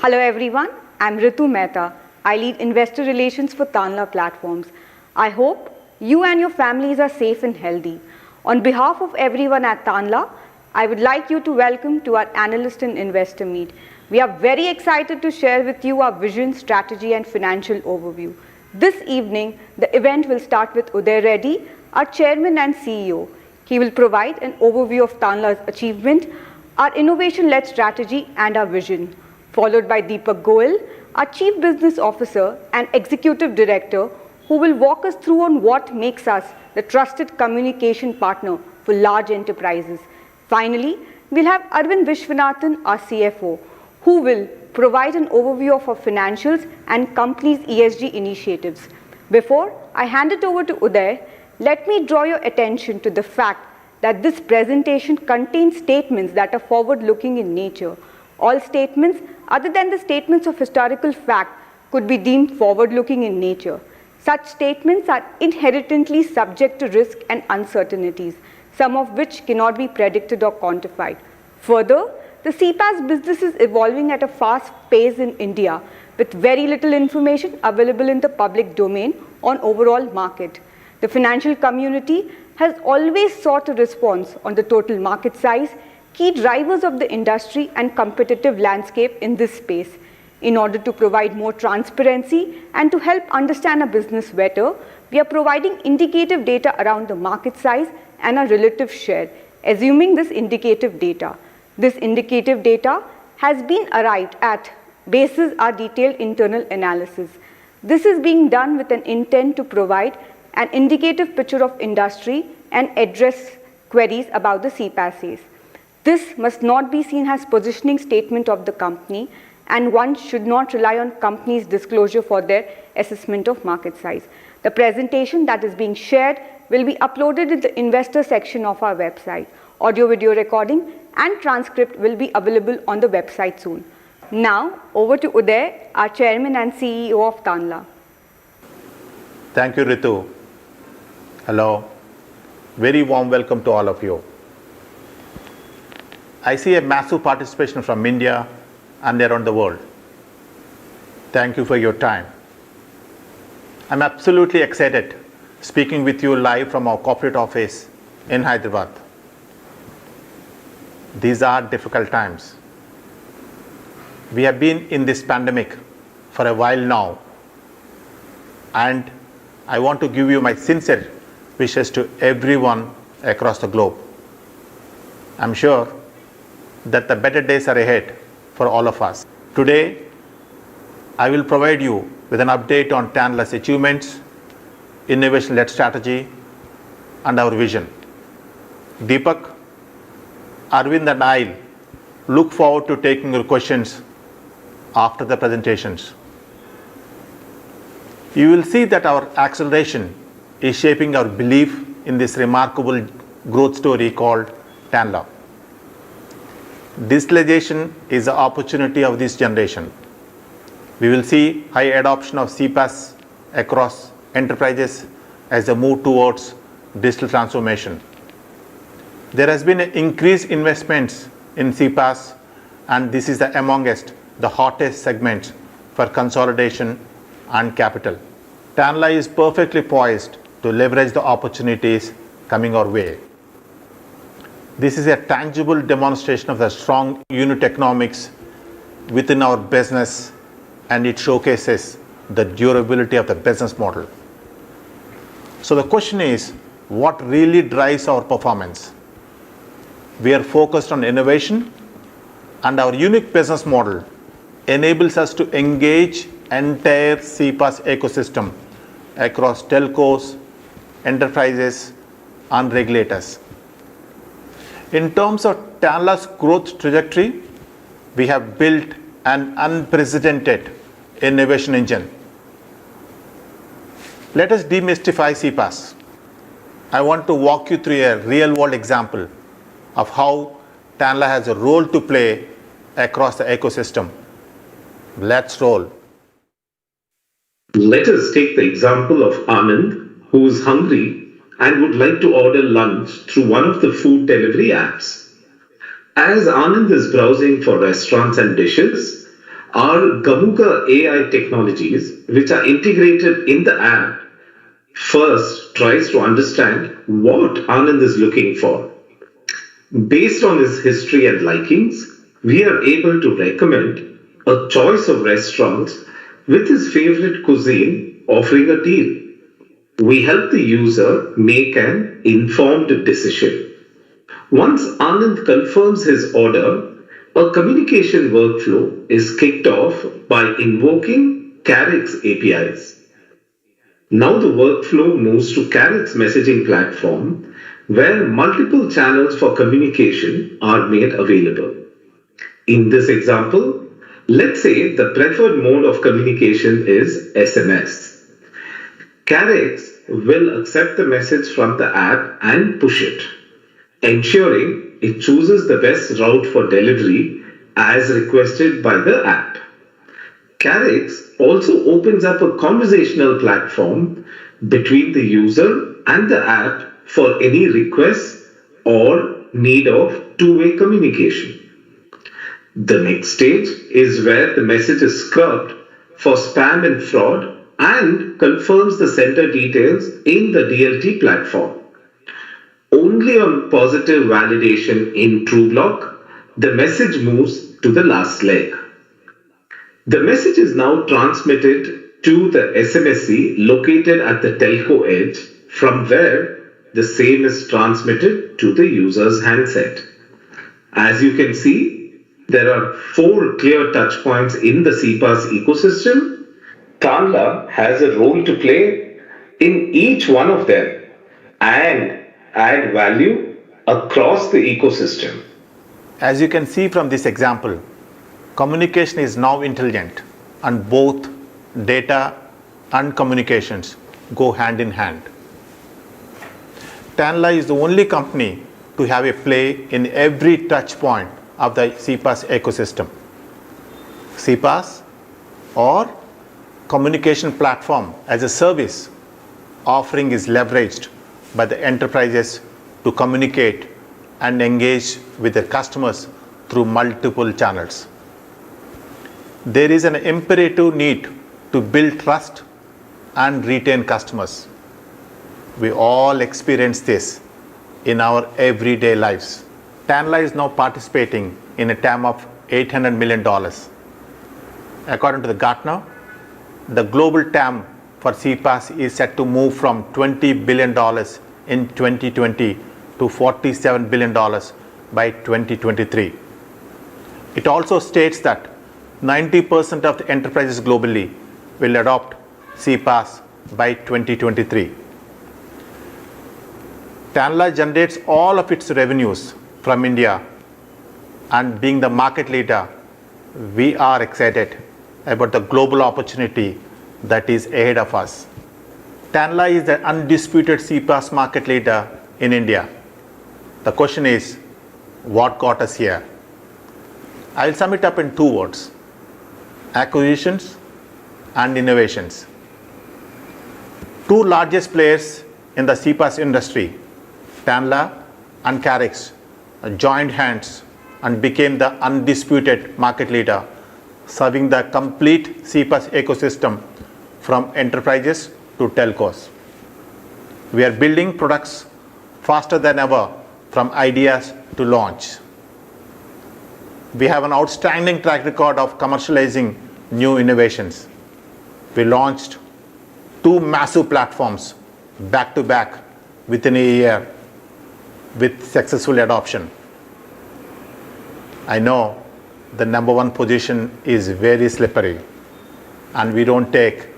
Hello everyone, I'm Ritu Mehta. I lead investor relations for Tanla Platforms. I hope you and your families are safe and healthy. On behalf of everyone at Tanla, I would like you to welcome to our analyst and investor meet. We are very excited to share with you our vision, strategy and financial overview. This evening, the event will start with Uday Reddy, our chairman and CEO. He will provide an overview of Tanla's achievement, our innovation-led strategy and our vision, followed by Deepak Goel, our Chief Business Officer and Executive Director, who will walk us through on what makes us the trusted communication partner for large enterprises. Finally, we'll have Arvind Vishwanathan, our CFO, who will provide an overview of our financials and company's ESG initiatives. Before I hand it over to Uday, let me draw your attention to the fact that this presentation contains statements that are forward-looking in nature. All statements other than the statements of historical fact could be deemed forward-looking in nature. Such statements are inherently subject to risk and uncertainties, some of which cannot be predicted or quantified. Further, the CPaaS business is evolving at a fast pace in India, with very little information available in the public domain on overall market. The financial community has always sought a response on the total market size, key drivers of the industry and competitive landscape in this space. In order to provide more transparency and to help understand a business better, we are providing indicative data around the market size and a relative share, assuming this indicative data. This indicative data has been arrived at basis our detailed internal analysis. This is being done with an intent to provide an indicative picture of industry and address queries about the CPaaS space. This must not be seen as positioning statement of the company, and one should not rely on company's disclosure for their assessment of market size. The presentation that is being shared will be uploaded in the investor section of our website. Audio video recording and transcript will be available on the website soon. Now, over to Uday, our chairman and CEO of Tanla. Thank you, Ritu. Hello. Very warm welcome to all of you. I see a massive participation from India and around the world. Thank you for your time. I'm absolutely excited speaking with you live from our corporate office in Hyderabad. These are difficult times. We have been in this pandemic for a while now, and I want to give you my sincere wishes to everyone across the globe. I'm sure that the better days are ahead for all of us. Today, I will provide you with an update on Tanla's achievements, innovation-led strategy, and our vision. Deepak, Arvind and I look forward to taking your questions after the presentations. You will see that our acceleration is shaping our belief in this remarkable growth story called Tanla. Digitalization is the opportunity of this generation. We will see high adoption of CPaaS across enterprises as they move towards digital transformation. There has been an increased investments in CPaaS, and this is amongst the hottest segments for consolidation and capital. Tanla is perfectly poised to leverage the opportunities coming our way. This is a tangible demonstration of the strong unit economics within our business, and it showcases the durability of the business model. So the question is, what really drives our performance? We are focused on innovation, and our unique business model enables us to engage entire CPaaS ecosystem across telcos, enterprises, and regulators. In terms of Tanla's growth trajectory, we have built an unprecedented innovation engine. Let us demystify CPaaS. I want to walk you through a real-world example of how Tanla has a role to play across the ecosystem. Let's roll. Let us take the example of Anand, who is hungry and would like to order lunch through one of the food delivery apps. As Anand is browsing for restaurants and dishes, Our Gamuka AI technologies, which are integrated in the app, first tries to understand what Anand is looking for. Based on his history and likings, we are able to recommend a choice of restaurants with his favorite cuisine offering a deal. We help the user make an informed decision. Once Anand confirms his order, a communication workflow is kicked off by invoking Carrix APIs. Now the workflow moves to Carrix messaging platform where multiple channels for communication are made available. In this example, let's say the preferred mode of communication is SMS. Carrix will accept the message from the app and push it, ensuring it chooses the best route for delivery as requested by the app. Carrix also opens up a conversational platform between the user and the app for any requests or need of two-way communication. The next stage is where the message is scrubbed for spam and fraud and confirms the sender details in the DLT platform. Only on positive validation in TrueBlock, the message moves to the last leg. The message is now transmitted to the SMSC located at the telco edge, from where the same is transmitted to the user's handset. As you can see, there are 4 clear touch points in the CPaaS ecosystem. Tanla has a role to play in each one of them and add value across the ecosystem. As you can see from this example, communication is now intelligent and both data and communications go hand in hand. Tanla is the only company to have a play in every touch point of the CPaaS ecosystem. CPaaS or communication platform as a service offering is leveraged by the enterprises to communicate and engage with their customers through multiple channels. There is an imperative need to build trust and retain customers. We all experience this in our everyday lives. Tanla is now participating in a TAM of $800 million. According to the Gartner, the global TAM for CPaaS is set to move from $20 billion in 2020 to $47 billion by 2023. It also states that 90% of the enterprises globally will adopt CPaaS by 2023. Tanla generates all of its revenues from India, and being the market leader, we are excited about the global opportunity that is ahead of us. Tanla is the undisputed CPaaS market leader in India. The question is, what got us here? I will sum it up in 2 words: acquisitions and innovations. 2 largest players in the CPaaS industry, Tanla and Carrix, joined hands and became the undisputed market leader, serving the complete CPaaS ecosystem from enterprises to telcos. We are building products faster than ever, from ideas to launch. We have an outstanding track record of commercializing new innovations. We launched 2 massive platforms back to back within a year with successful adoption. I know the number 1 position is very slippery and we don't take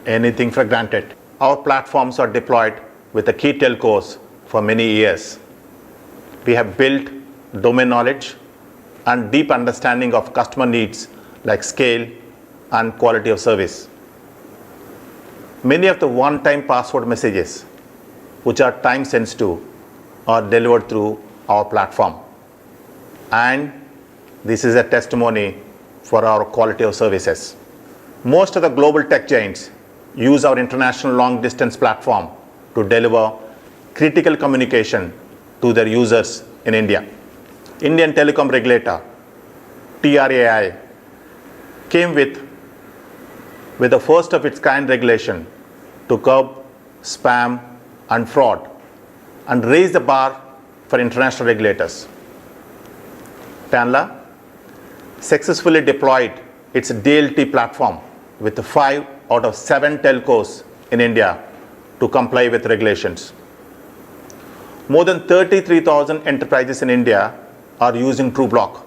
anything for granted. Our platforms are deployed with the key telcos for many years. We have built domain knowledge and deep understanding of customer needs like scale and quality of service. Many of the one-time password messages, which are time sensitive, are delivered through our platform. And this is a testimony for our quality of services. Most of the global tech giants use our international long-distance platform to deliver critical communication to their users in India. Indian telecom regulator, TRAI, came with the first of its kind regulation to curb spam and fraud and raise the bar for international regulators. Tanla successfully deployed its DLT platform with 5 out of 7 telcos in India to comply with regulations. More than 33,000 enterprises in India are using Trubloq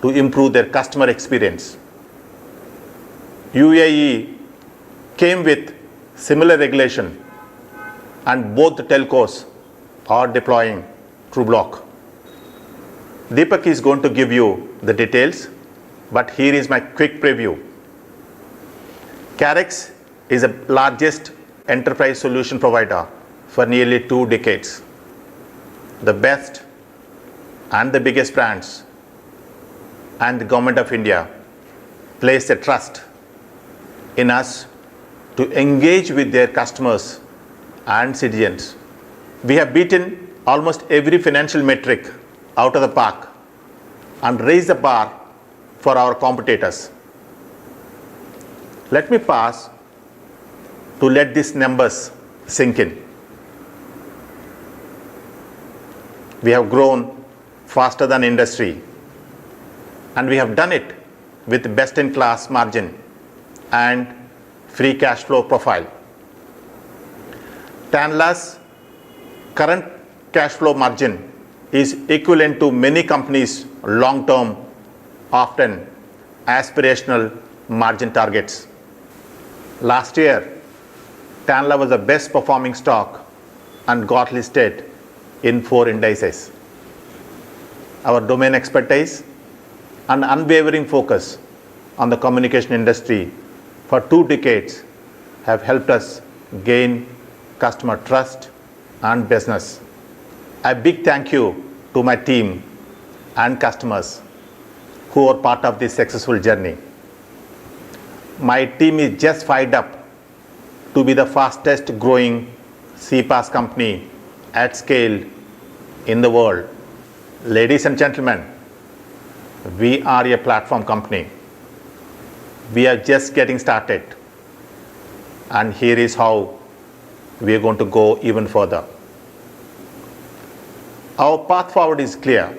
to improve their customer experience. UAE came with similar regulation and both the telcos are deploying Trubloq. Deepak is going to give you the details, but here is my quick preview. Karix is the largest enterprise solution provider for nearly 2 decades. The best and the biggest brands and the Government of India place their trust in us to engage with their customers and citizens. We have beaten almost every financial metric out of the park and raised the bar for our competitors. Let me pause to let these numbers sink in. We have grown faster than industry, and we have done it with best-in-class margin and free cash flow profile. Tanla's current cash flow margin is equivalent to many companies' long-term, often aspirational margin targets. Last year, Tanla was the best performing stock and got listed in 4 indices. Our domain expertise and unwavering focus on the communication industry for 2 decades have helped us gain customer trust and business. A big thank you to my team and customers who are part of this successful journey. My team is just fired up to be the fastest growing CPaaS company at scale in the world. Ladies and gentlemen, we are a platform company. We are just getting started, and here is how we are going to go even further. Our path forward is clear: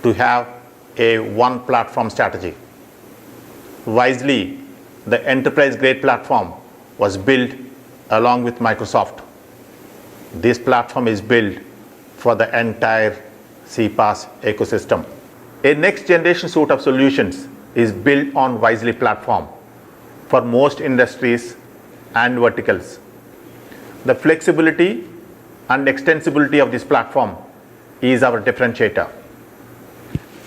to have a one platform strategy. Wisely, the enterprise grade platform was built along with Microsoft. This platform is built for the entire CPaaS ecosystem. A next generation suite of solutions is built on Wisely platform for most industries and verticals. The flexibility and extensibility of this platform is our differentiator.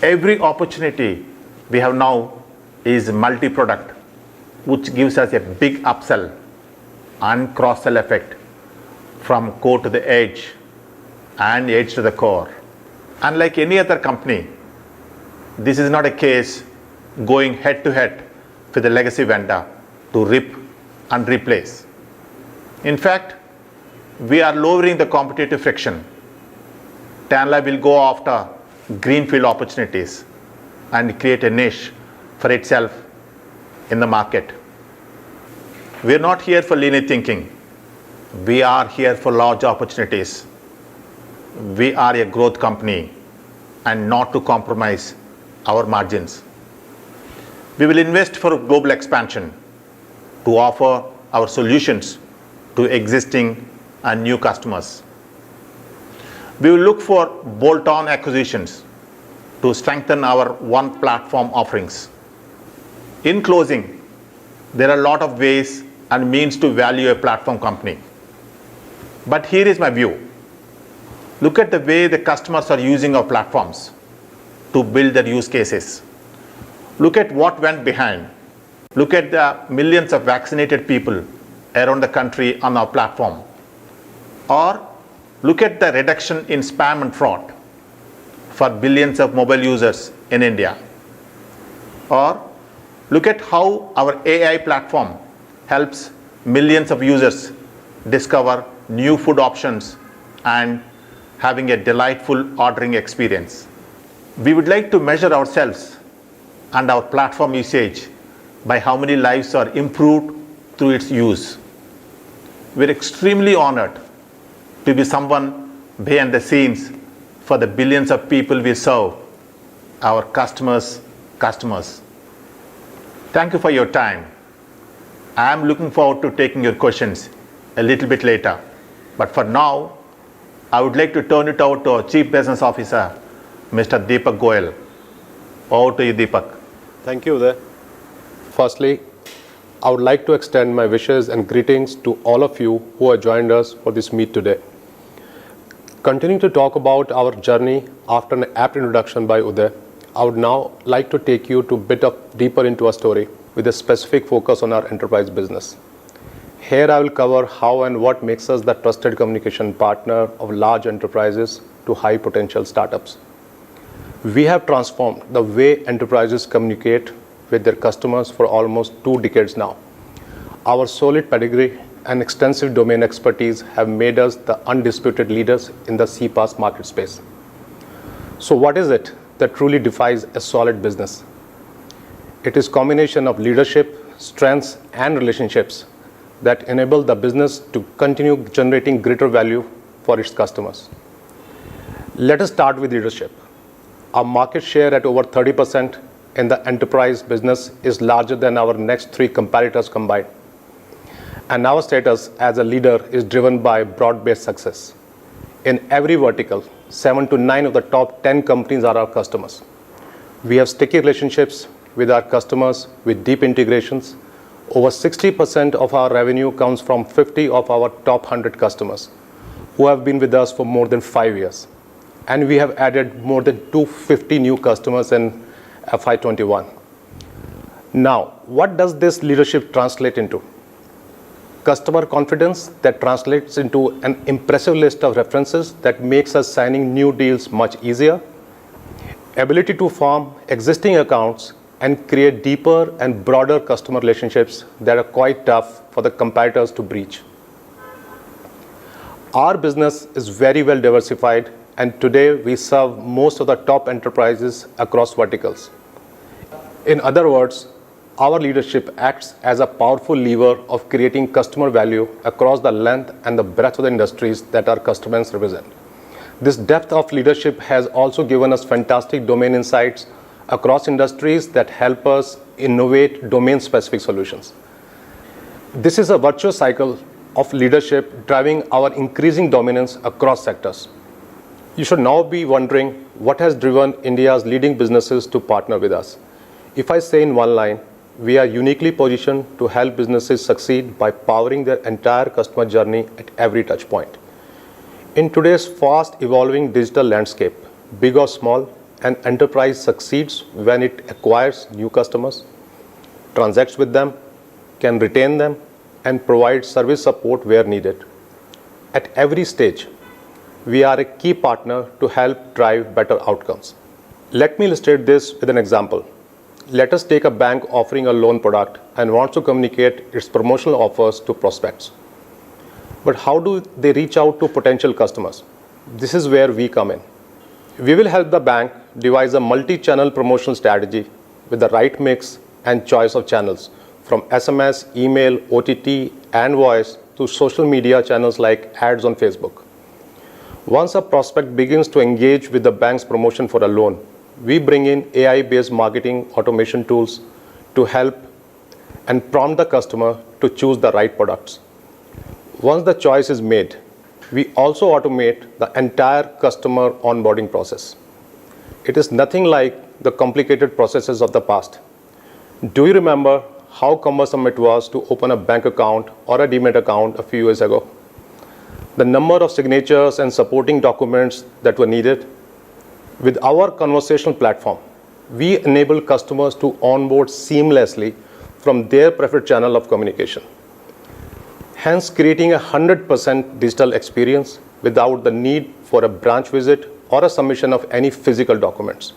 Every opportunity we have now is multi-product, which gives us a big upsell and cross-sell effect from core to the edge and edge to the core. Unlike any other company, this is not a case going head to head with a legacy vendor to rip and replace. In fact, we are lowering the competitive friction. Tanla will go after greenfield opportunities and create a niche for itself in the market. We are not here for linear thinking. We are here for large opportunities. We are a growth company and not to compromise our margins. We will invest for global expansion to offer our solutions to existing and new customers. We will look for bolt-on acquisitions to strengthen our one platform offerings. In closing, there are a lot of ways and means to value a platform company. But here is my view. Look at the way the customers are using our platforms to build their use cases. Look at what went behind. Look at the millions of vaccinated people around the country on our platform. Or look at the reduction in spam and fraud for billions of mobile users in India. Or look at how our AI platform helps millions of users discover new food options and having a delightful ordering experience. We would like to measure ourselves and our platform usage by how many lives are improved through its use. We're extremely honored to be someone behind the scenes for the billions of people we serve, our customers. Thank you for your time. I am looking forward to taking your questions a little bit later. But for now, I would like to turn it over to our Chief Business Officer, Mr. Deepak Goyal. Over to you, Deepak. Thank you, Uday. Firstly, I would like to extend my wishes and greetings to all of you who have joined us for this meet today. Continuing to talk about our journey after an apt introduction by Uday, I would now like to take you to a bit deeper into our story with a specific focus on our enterprise business. Here I will cover how and what makes us the trusted communication partner of large enterprises to high potential startups. We have transformed the way enterprises communicate with their customers for almost 2 decades now. Our solid pedigree and extensive domain expertise have made us the undisputed leaders in the CPaaS market space. So what is it that truly defines a solid business? It is a combination of leadership, strengths, and relationships that enable the business to continue generating greater value for its customers. Let us start with leadership. Our market share at over 30% in the enterprise business is larger than our next 3 competitors combined. And our status as a leader is driven by broad-based success. In every vertical, 7 to 9 of the top 10 companies are our customers. We have sticky relationships with our customers with deep integrations. Over 60% of our revenue comes from 50 of our top 100 customers who have been with us for more than 5 years. And we have added more than 250 new customers in FY21. Now, what does this leadership translate into? Customer confidence that translates into an impressive list of references that makes us signing new deals much easier. Ability to form existing accounts and create deeper and broader customer relationships that are quite tough for the competitors to breach. Our business is very well diversified, and today we serve most of the top enterprises across verticals. In other words, our leadership acts as a powerful lever of creating customer value across the length and the breadth of the industries that our customers represent. This depth of leadership has also given us fantastic domain insights across industries that help us innovate domain-specific solutions. This is a virtuous cycle of leadership driving our increasing dominance across sectors. You should now be wondering what has driven India's leading businesses to partner with us. If I say in one line, we are uniquely positioned to help businesses succeed by powering their entire customer journey at every touch point. In today's fast evolving digital landscape, big or small, an enterprise succeeds when it acquires new customers, transacts with them, can retain them, and provides service support where needed. At every stage, we are a key partner to help drive better outcomes. Let me illustrate this with an example. Let us take a bank offering a loan product and wants to communicate its promotional offers to prospects. But how do they reach out to potential customers? This is where we come in. We will help the bank devise a multi-channel promotional strategy with the right mix and choice of channels, from SMS, email, OTT, and voice to social media channels like ads on Facebook. Once a prospect begins to engage with the bank's promotion for a loan, we bring in AI-based marketing automation tools to help and prompt the customer to choose the right products. Once the choice is made, we also automate the entire customer onboarding process. It is nothing like the complicated processes of the past. Do you remember how cumbersome it was to open a bank account or a Demat account a few years ago? The number of signatures and supporting documents that were needed. With our conversational platform, we enable customers to onboard seamlessly from their preferred channel of communication, hence creating a 100% digital experience without the need for a branch visit or a submission of any physical documents.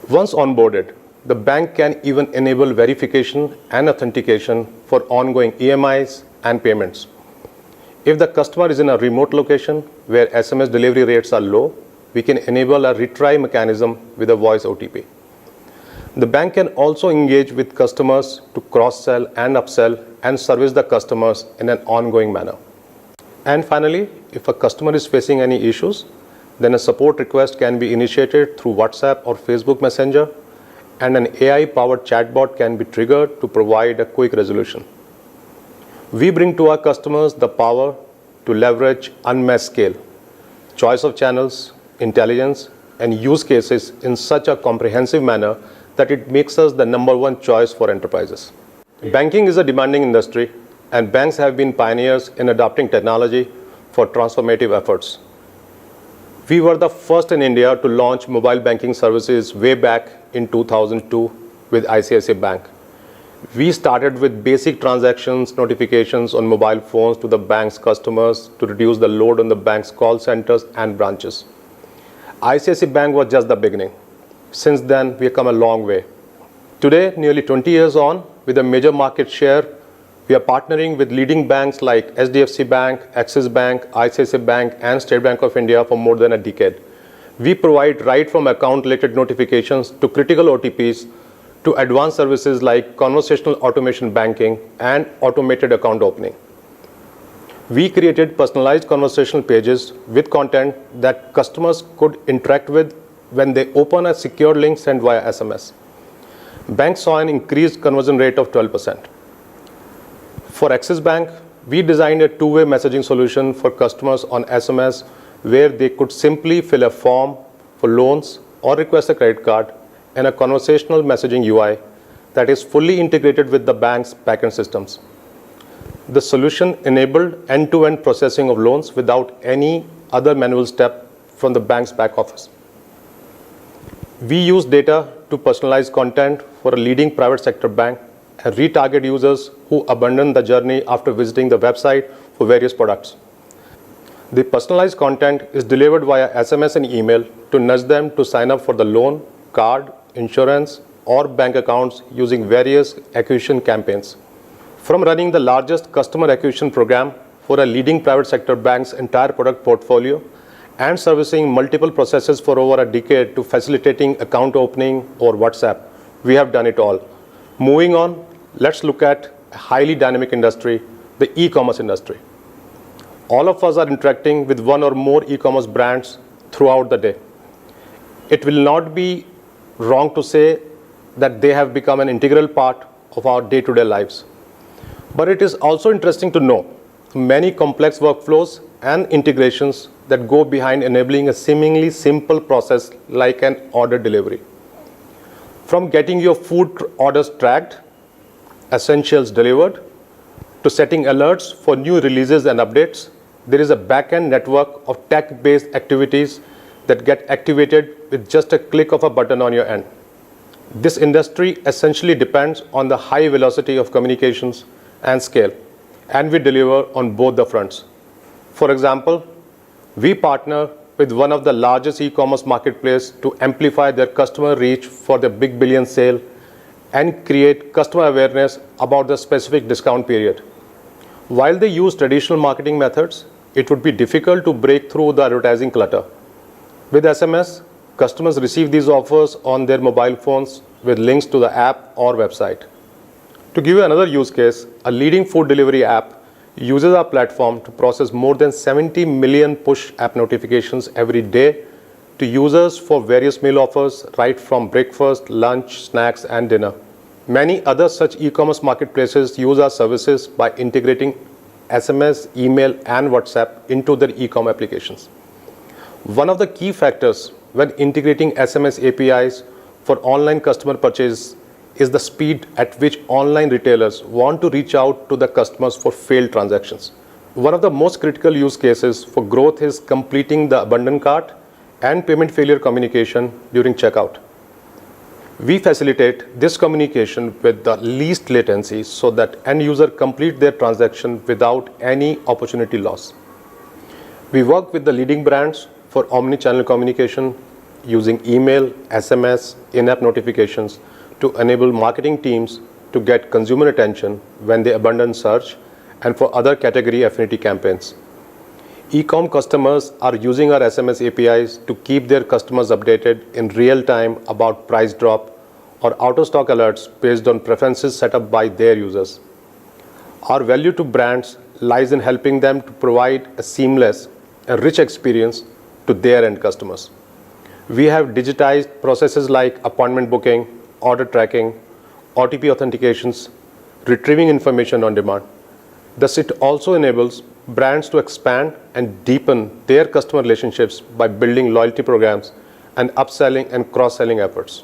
Once onboarded, the bank can even enable verification and authentication for ongoing EMIs and payments. If the customer is in a remote location where SMS delivery rates are low, we can enable a retry mechanism with a voice OTP. The bank can also engage with customers to cross-sell and upsell and service the customers in an ongoing manner. And finally, if a customer is facing any issues, then a support request can be initiated through WhatsApp or Facebook Messenger, and an AI-powered chatbot can be triggered to provide a quick resolution. We bring to our customers the power to leverage unmatched scale, choice of channels, intelligence, and use cases in such a comprehensive manner that it makes us the number one choice for enterprises. Banking is a demanding industry, and banks have been pioneers in adopting technology for transformative efforts. We were the first in India to launch mobile banking services way back in 2002 with ICICI Bank. We started with basic transactions notifications on mobile phones to the bank's customers to reduce the load on the bank's call centers and branches. ICICI Bank was just the beginning. Since then, we have come a long way. Today, nearly 20 years on, with a major market share, we are partnering with leading banks like SDFC Bank, Axis Bank, ICICI Bank, and State Bank of India for more than a decade. We provide right from account-related notifications to critical OTPs to advanced services like conversational automation banking and automated account opening. We created personalized conversational pages with content that customers could interact with when they open a secure link sent via SMS. Banks saw an increased conversion rate of 12%. For Axis Bank, we designed a two-way messaging solution for customers on SMS where they could simply fill a form for loans or request a credit card and a conversational messaging UI that is fully integrated with the bank's backend systems. The solution enabled end-to-end processing of loans without any other manual step from the bank's back office. We use data to personalize content for a leading private sector bank and retarget users who abandon the journey after visiting the website for various products. The personalized content is delivered via SMS and email to nudge them to sign up for the loan, card, insurance, or bank accounts using various acquisition campaigns. From running the largest customer acquisition program for a leading private sector bank's entire product portfolio and servicing multiple processes for over a decade to facilitating account opening or WhatsApp, we have done it all. Moving on, let's look at a highly dynamic industry, the e-commerce industry. All of us are interacting with one or more e-commerce brands throughout the day. It will not be wrong to say that they have become an integral part of our day-to-day lives. But it is also interesting to know many complex workflows and integrations that go behind enabling a seemingly simple process like an order delivery. From getting your food orders tracked, essentials delivered, to setting alerts for new releases and updates, there is a back-end network of tech-based activities that get activated with just a click of a button on your end. This industry essentially depends on the high velocity of communications and scale, and we deliver on both the fronts. For example, we partner with one of the largest e-commerce marketplaces to amplify their customer reach for the Big Billion Sale and create customer awareness about the specific discount period. While they use traditional marketing methods, it would be difficult to break through the advertising clutter. With SMS, customers receive these offers on their mobile phones with links to the app or website. To give you another use case, a leading food delivery app uses our platform to process more than 70 million push app notifications every day to users for various meal offers, right from breakfast, lunch, snacks, and dinner. Many other such e-commerce marketplaces use our services by integrating SMS, email, and WhatsApp into their e-com applications. One of the key factors when integrating SMS APIs for online customer purchase is the speed at which online retailers want to reach out to the customers for failed transactions. One of the most critical use cases for growth is completing the abandoned cart and payment failure communication during checkout. We facilitate this communication with the least latency so that end user complete their transaction without any opportunity loss. We work with the leading brands for omni-channel communication using email, SMS, in-app notifications to enable marketing teams to get consumer attention when they abandon search and for other category affinity campaigns. E-com customers are using our SMS APIs to keep their customers updated in real time about price drop or out-of-stock alerts based on preferences set up by their users. Our value to brands lies in helping them to provide a seamless and rich experience to their end customers. We have digitized processes like appointment booking, order tracking, OTP authentications, retrieving information on demand. Thus, it also enables brands to expand and deepen their customer relationships by building loyalty programs and upselling and cross-selling efforts.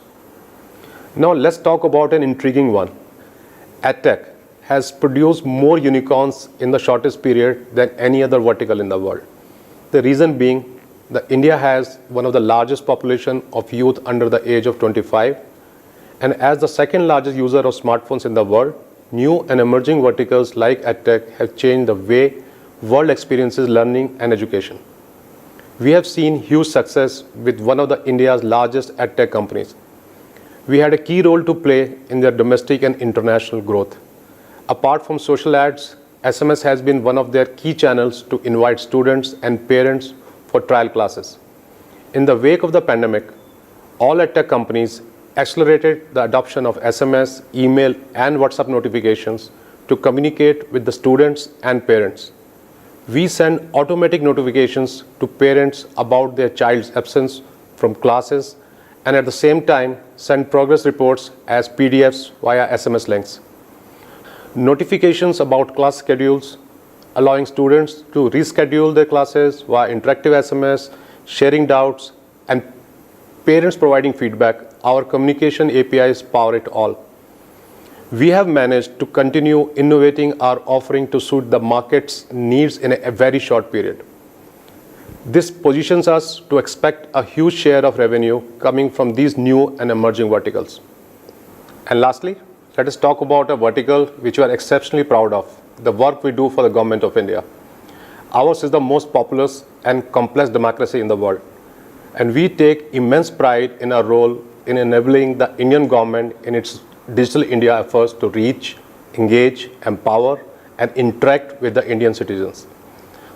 Now, let's talk about an intriguing one. EdTech has produced more unicorns in the shortest period than any other vertical in the world. The reason being that India has one of the largest population of youth under the age of 25, and as the second largest user of smartphones in the world, new and emerging verticals like EdTech have changed the way world experiences learning and education. We have seen huge success with one of India's largest EdTech companies. We had a key role to play in their domestic and international growth. Apart from social ads, SMS has been one of their key channels to invite students and parents for trial classes. In the wake of the pandemic, all EdTech companies accelerated the adoption of SMS, email, and WhatsApp notifications to communicate with the students and parents. We send automatic notifications to parents about their child's absence from classes, and at the same time send progress reports as PDFs via SMS links. Notifications about class schedules, allowing students to reschedule their classes via interactive SMS, sharing doubts, and parents providing feedback. Our communication APIs power it all. We have managed to continue innovating our offering to suit the market's needs in a very short period. This positions us to expect a huge share of revenue coming from these new and emerging verticals. And lastly, let us talk about a vertical which we are exceptionally proud of, the work we do for the Government of India. Ours is the most populous and complex democracy in the world, and we take immense pride in our role in enabling the Indian government in its Digital India efforts to reach, engage, empower, and interact with the Indian citizens.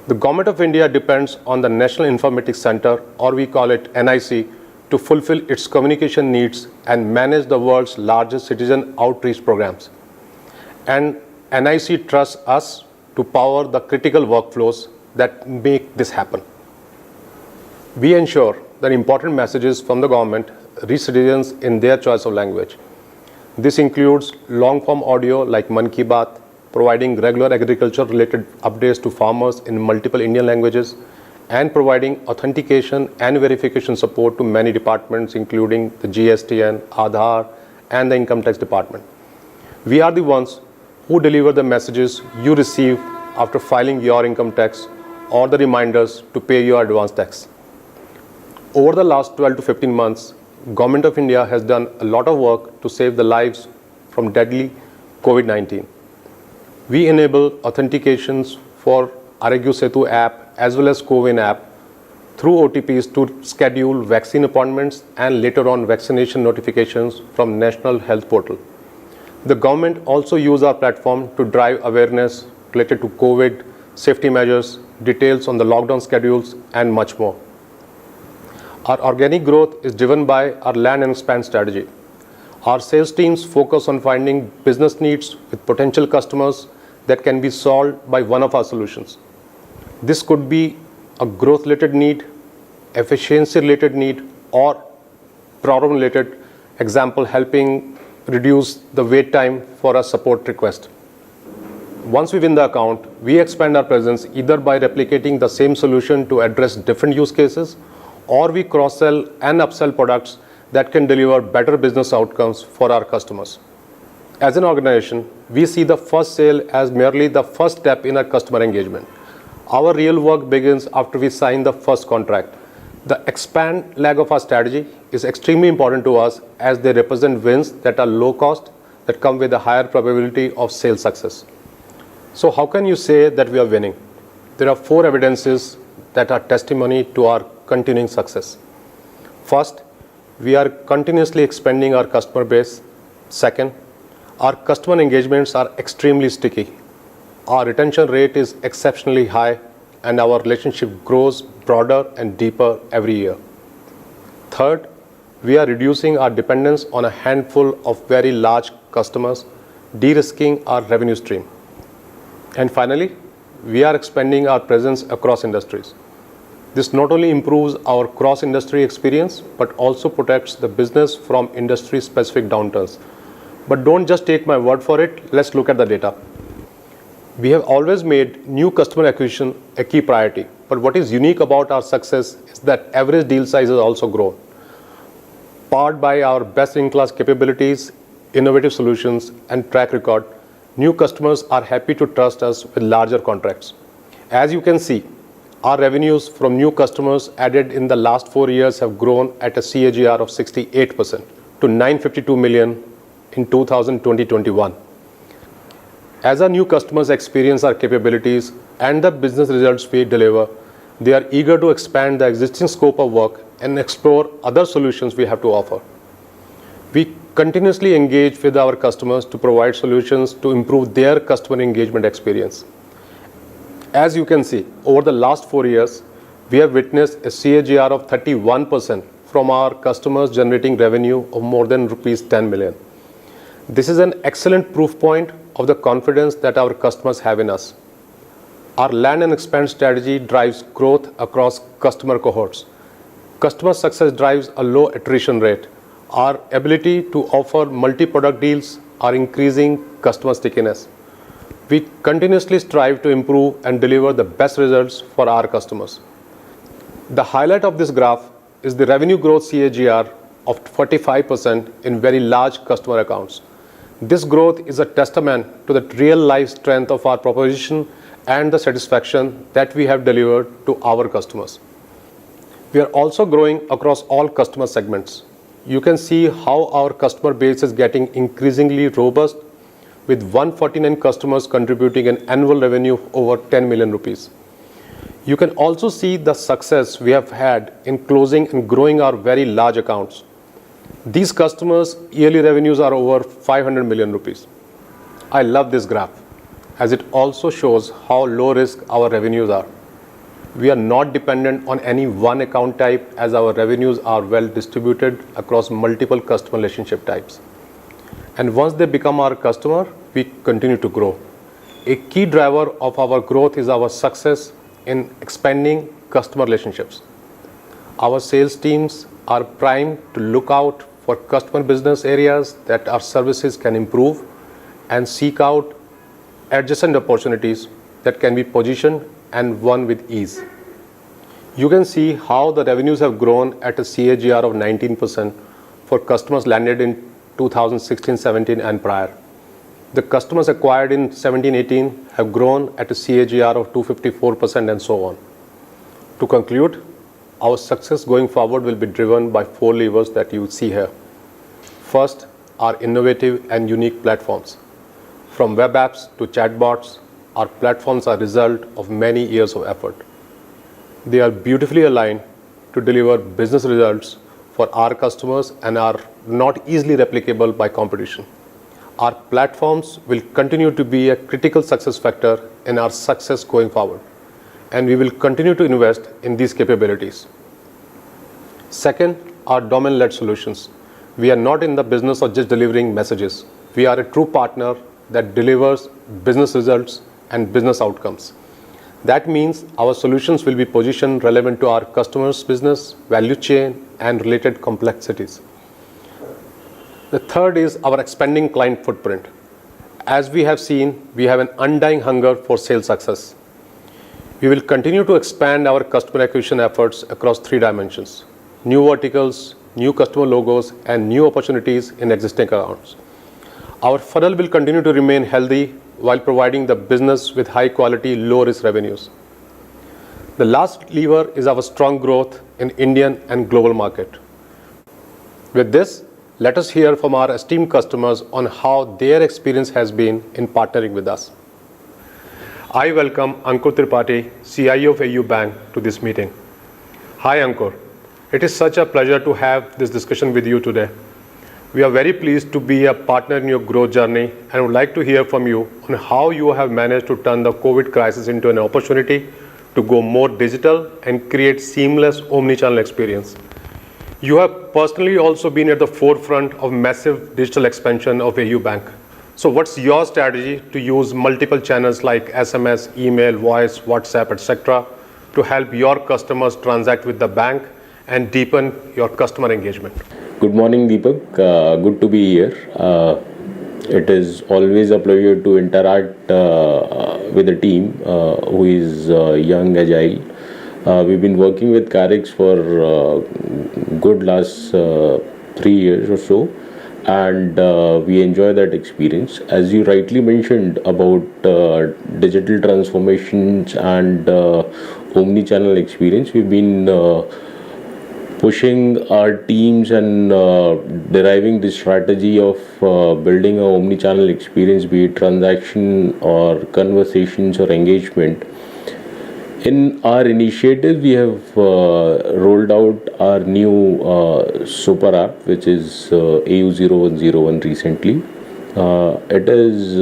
The Government of India depends on the National Informatics Center, or we call it NIC, to fulfill its communication needs and manage the world's largest citizen outreach programs. And NIC trusts us to power the critical workflows that make this happen. We ensure that important messages from the government reach citizens in their choice of language. This includes long-form audio like Mann Ki Baat, providing regular agriculture-related updates to farmers in multiple Indian languages, and providing authentication and verification support to many departments, including the GSTN, Aadhaar, and the Income Tax Department. We are the ones who deliver the messages you receive after filing your income tax or the reminders to pay your advance tax. Over the last 12 to 15 months, Government of India has done a lot of work to save the lives from deadly COVID-19. We enable authentications for Arogya Setu app as well as CoWIN app through OTPs to schedule vaccine appointments and later on vaccination notifications from National Health Portal. The government also uses our platform to drive awareness related to COVID, safety measures, details on the lockdown schedules, and much more. Our organic growth is driven by our land and expand strategy. Our sales teams focus on finding business needs with potential customers that can be solved by one of our solutions. This could be a growth-related need, efficiency-related need, or problem-related, example, helping reduce the wait time for a support request. Once we win the account, we expand our presence either by replicating the same solution to address different use cases, or we cross-sell and upsell products that can deliver better business outcomes for our customers. As an organization, we see the first sale as merely the first step in our customer engagement. Our real work begins after we sign the first contract. The expand leg of our strategy is extremely important to us as they represent wins that are low cost, that come with a higher probability of sales success. So how can you say that we are winning? There are 4 evidences that are testimony to our continuing success. First, we are continuously expanding our customer base. Second, our customer engagements are extremely sticky. Our retention rate is exceptionally high, and our relationship grows broader and deeper every year. Third, we are reducing our dependence on a handful of very large customers, de-risking our revenue stream. And finally, we are expanding our presence across industries. This not only improves our cross-industry experience, but also protects the business from industry-specific downturns. But don't just take my word for it, let's look at the data. We have always made new customer acquisition a key priority, but what is unique about our success is that average deal size has also grown. Powered by our best-in-class capabilities, innovative solutions, and track record, new customers are happy to trust us with larger contracts. As you can see, our revenues from new customers added in the last 4 years have grown at a CAGR of 68% to 952 million in 2020-21. As our new customers experience our capabilities and the business results we deliver, they are eager to expand the existing scope of work and explore other solutions we have to offer. We continuously engage with our customers to provide solutions to improve their customer engagement experience. As you can see, over the last 4 years, we have witnessed a CAGR of 31% from our customers generating revenue of more than rupees 10 million. This is an excellent proof point of the confidence that our customers have in us. Our land and expand strategy drives growth across customer cohorts. Customer success drives a low attrition rate. Our ability to offer multi-product deals are increasing customer stickiness. We continuously strive to improve and deliver the best results for our customers. The highlight of this graph is the revenue growth CAGR of 45% in very large customer accounts. This growth is a testament to the real-life strength of our proposition and the satisfaction that we have delivered to our customers. We are also growing across all customer segments. You can see how our customer base is getting increasingly robust, with 149 customers contributing an annual revenue of over 10 million rupees. You can also see the success we have had in closing and growing our very large accounts. These customers' yearly revenues are over 500 million rupees. I love this graph as it also shows how low risk our revenues are. We are not dependent on any one account type as our revenues are well distributed across multiple customer relationship types. And once they become our customer, we continue to grow. A key driver of our growth is our success in expanding customer relationships. Our sales teams are primed to look out for customer business areas that our services can improve and seek out adjacent opportunities that can be positioned and won with ease. You can see how the revenues have grown at a CAGR of 19% for customers landed in 2016-17 and prior. The customers acquired in 17-18 have grown at a CAGR of 254% and so on. To conclude, our success going forward will be driven by 4 levers that you see here. First, our innovative and unique platforms. From web apps to chatbots, our platforms are a result of many years of effort. They are beautifully aligned to deliver business results for our customers and are not easily replicable by competition. Our platforms will continue to be a critical success factor in our success going forward, and we will continue to invest in these capabilities. Second, our domain-led solutions. We are not in the business of just delivering messages. We are a true partner that delivers business results and business outcomes. That means our solutions will be positioned relevant to our customers' business, value chain, and related complexities. The third is our expanding client footprint. As we have seen, we have an undying hunger for sales success. We will continue to expand our customer acquisition efforts across 3 dimensions: new verticals, new customer logos, and new opportunities in existing accounts. Our funnel will continue to remain healthy while providing the business with high quality, low risk revenues. The last lever is our strong growth in Indian and global market. With this, let us hear from our esteemed customers on how their experience has been in partnering with us. I welcome Ankur Tripathi, CIO of AU Bank, to this meeting. Hi Ankur, it is such a pleasure to have this discussion with you today. We are very pleased to be a partner in your growth journey and would like to hear from you on how you have managed to turn the COVID crisis into an opportunity to go more digital and create seamless omni-channel experience. You have personally also been at the forefront of massive digital expansion of AU Bank. So what's your strategy to use multiple channels like SMS, email, voice, WhatsApp, etc. to help your customers transact with the bank and deepen your customer engagement? Good morning, Deepak. Good to be here. It is always a pleasure to interact with a team who is young, agile. We've been working with Karix for good last 3 years or so, and we enjoy that experience. As you rightly mentioned about digital transformations and omni-channel experience, we've been pushing our teams and deriving the strategy of building an omni-channel experience, be it transaction or conversations or engagement. In our initiative, we have rolled out our new super app, which is AU0101 recently. It is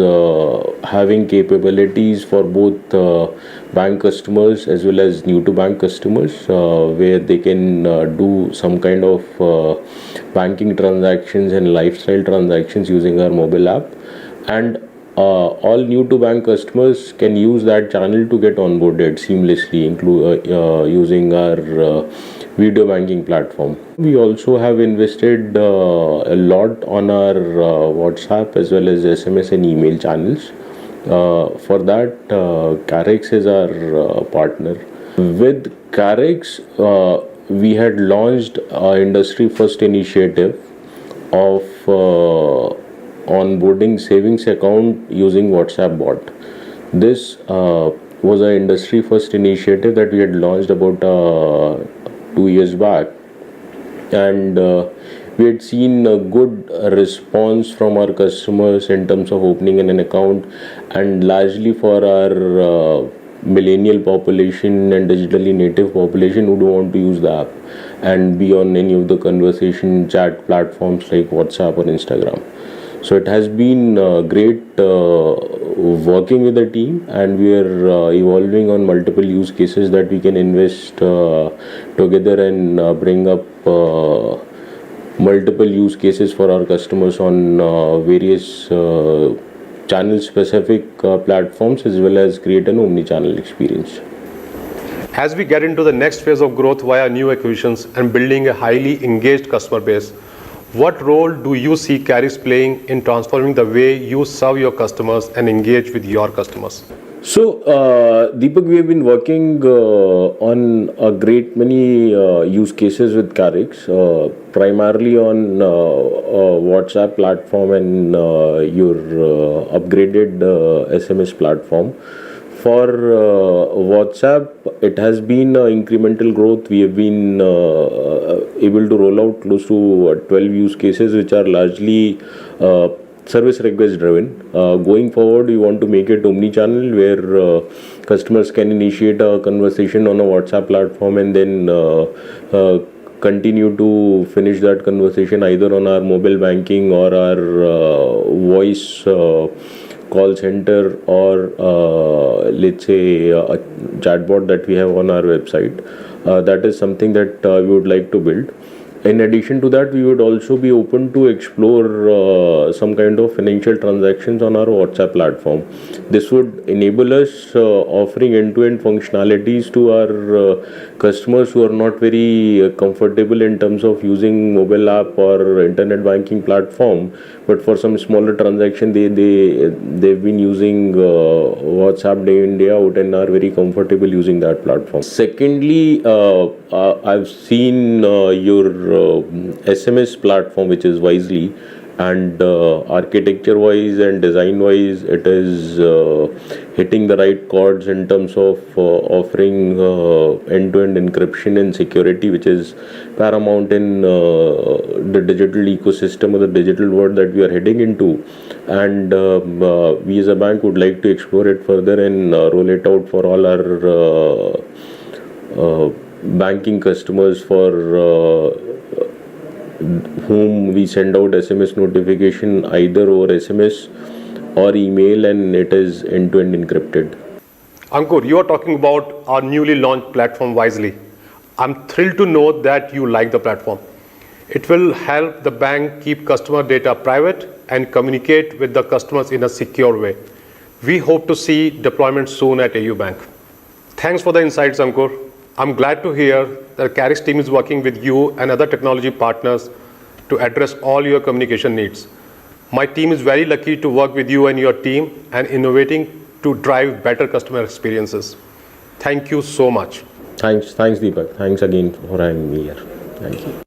having capabilities for both bank customers as well as new to bank customers, where they can do some kind of banking transactions and lifestyle transactions using our mobile app, and all new to bank customers can use that channel to get onboarded seamlessly, using our video banking platform. We also have invested a lot on our WhatsApp as well as SMS and email channels. For that, Karix is our partner. With Karix, we had launched our industry first initiative of onboarding savings account using WhatsApp bot. This was an industry first initiative that we had launched about 2 years back, and we had seen a good response from our customers in terms of opening an account, and largely for our millennial population and digitally native population who don't want to use the app and be on any of the conversation chat platforms like WhatsApp or Instagram. So it has been great working with the team, and we are evolving on multiple use cases that we can invest together and bring up multiple use cases for our customers on various channel specific platforms, as well as create an omni-channel experience. As we get into the next phase of growth via new acquisitions and building a highly engaged customer base, what role do you see Karix playing in transforming the way you serve your customers and engage with your customers? So, Deepak, we have been working on a great many use cases with Karix, primarily on WhatsApp platform and your upgraded SMS platform. For WhatsApp, it has been incremental growth. We have been able to roll out close to 12 use cases, which are largely service request driven. Going forward, we want to make it omni-channel, where customers can initiate a conversation on a WhatsApp platform and then continue to finish that conversation either on our mobile banking or our voice call center, or let's say a chatbot that we have on our website. That is something that we would like to build. In addition to that, we would also be open to explore some kind of financial transactions on our WhatsApp platform. This would enable us offering end-to-end functionalities to our customers who are not very comfortable in terms of using mobile app or internet banking platform, but for some smaller transaction they've been using WhatsApp day in day out and are very comfortable using that platform. Secondly, I've seen your SMS platform, which is Wisely, and architecture wise and design wise, it is hitting the right chords in terms of offering end-to-end encryption and security, which is paramount in the digital ecosystem or the digital world that we are heading into. And we as a bank would like to explore it further and roll it out for all our banking customers for whom we send out SMS notification either over SMS or email, and it is end-to-end encrypted. Ankur, you are talking about our newly launched platform Wisely. I'm thrilled to know that you like the platform. It will help the bank keep customer data private and communicate with the customers in a secure way. We hope to see deployment soon at AU Bank. Thanks for the insights, Ankur. I'm glad to hear that Karix team is working with you and other technology partners to address all your communication needs. My team is very lucky to work with you and your team and innovating to drive better customer experiences. Thank you so much. Thanks, Deepak. Thanks again for having me here. Thank you.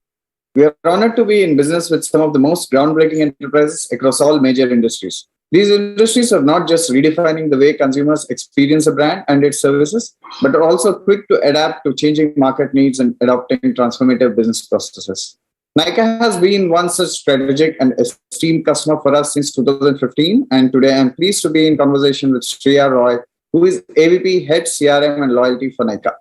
We are honored to be in business with some of the most groundbreaking enterprises across all major industries. These industries are not just redefining the way consumers experience a brand and its services, but are also quick to adapt to changing market needs and adopting transformative business processes. Nykaa has been one such strategic and esteemed customer for us since 2015, and today I'm pleased to be in conversation with Shreya Roy, who is AVP Head CRM and Loyalty for Nykaa.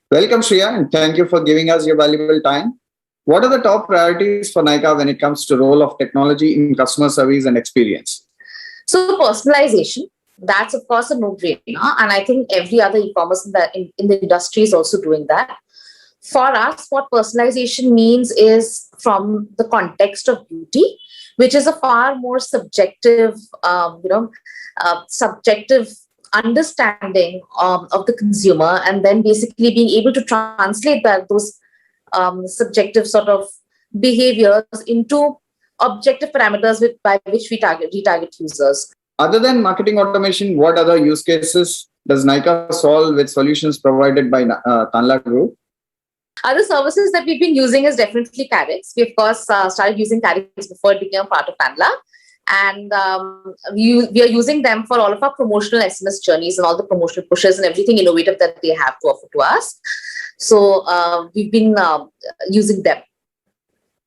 Welcome, Shreya, and thank you for giving us your valuable time. What are the top priorities for Nykaa when it comes to the role of technology in customer service and experience? So personalization, that's of course a no-brainer, and I think every other e-commerce in the industry is also doing that. For us, what personalization means is from the context of beauty, which is a far more subjective, subjective understanding of the consumer, and then basically being able to translate those subjective sort of behaviors into objective parameters by which we retarget users. Other than marketing automation, what other use cases does Nykaa solve with solutions provided by Tanla Group? Other services that we've been using is definitely Karix. We, of course, started using Karix before it became part of Tanla. And we are using them for all of our promotional SMS journeys and all the promotional pushes and everything innovative that they have to offer to us. So we've been using them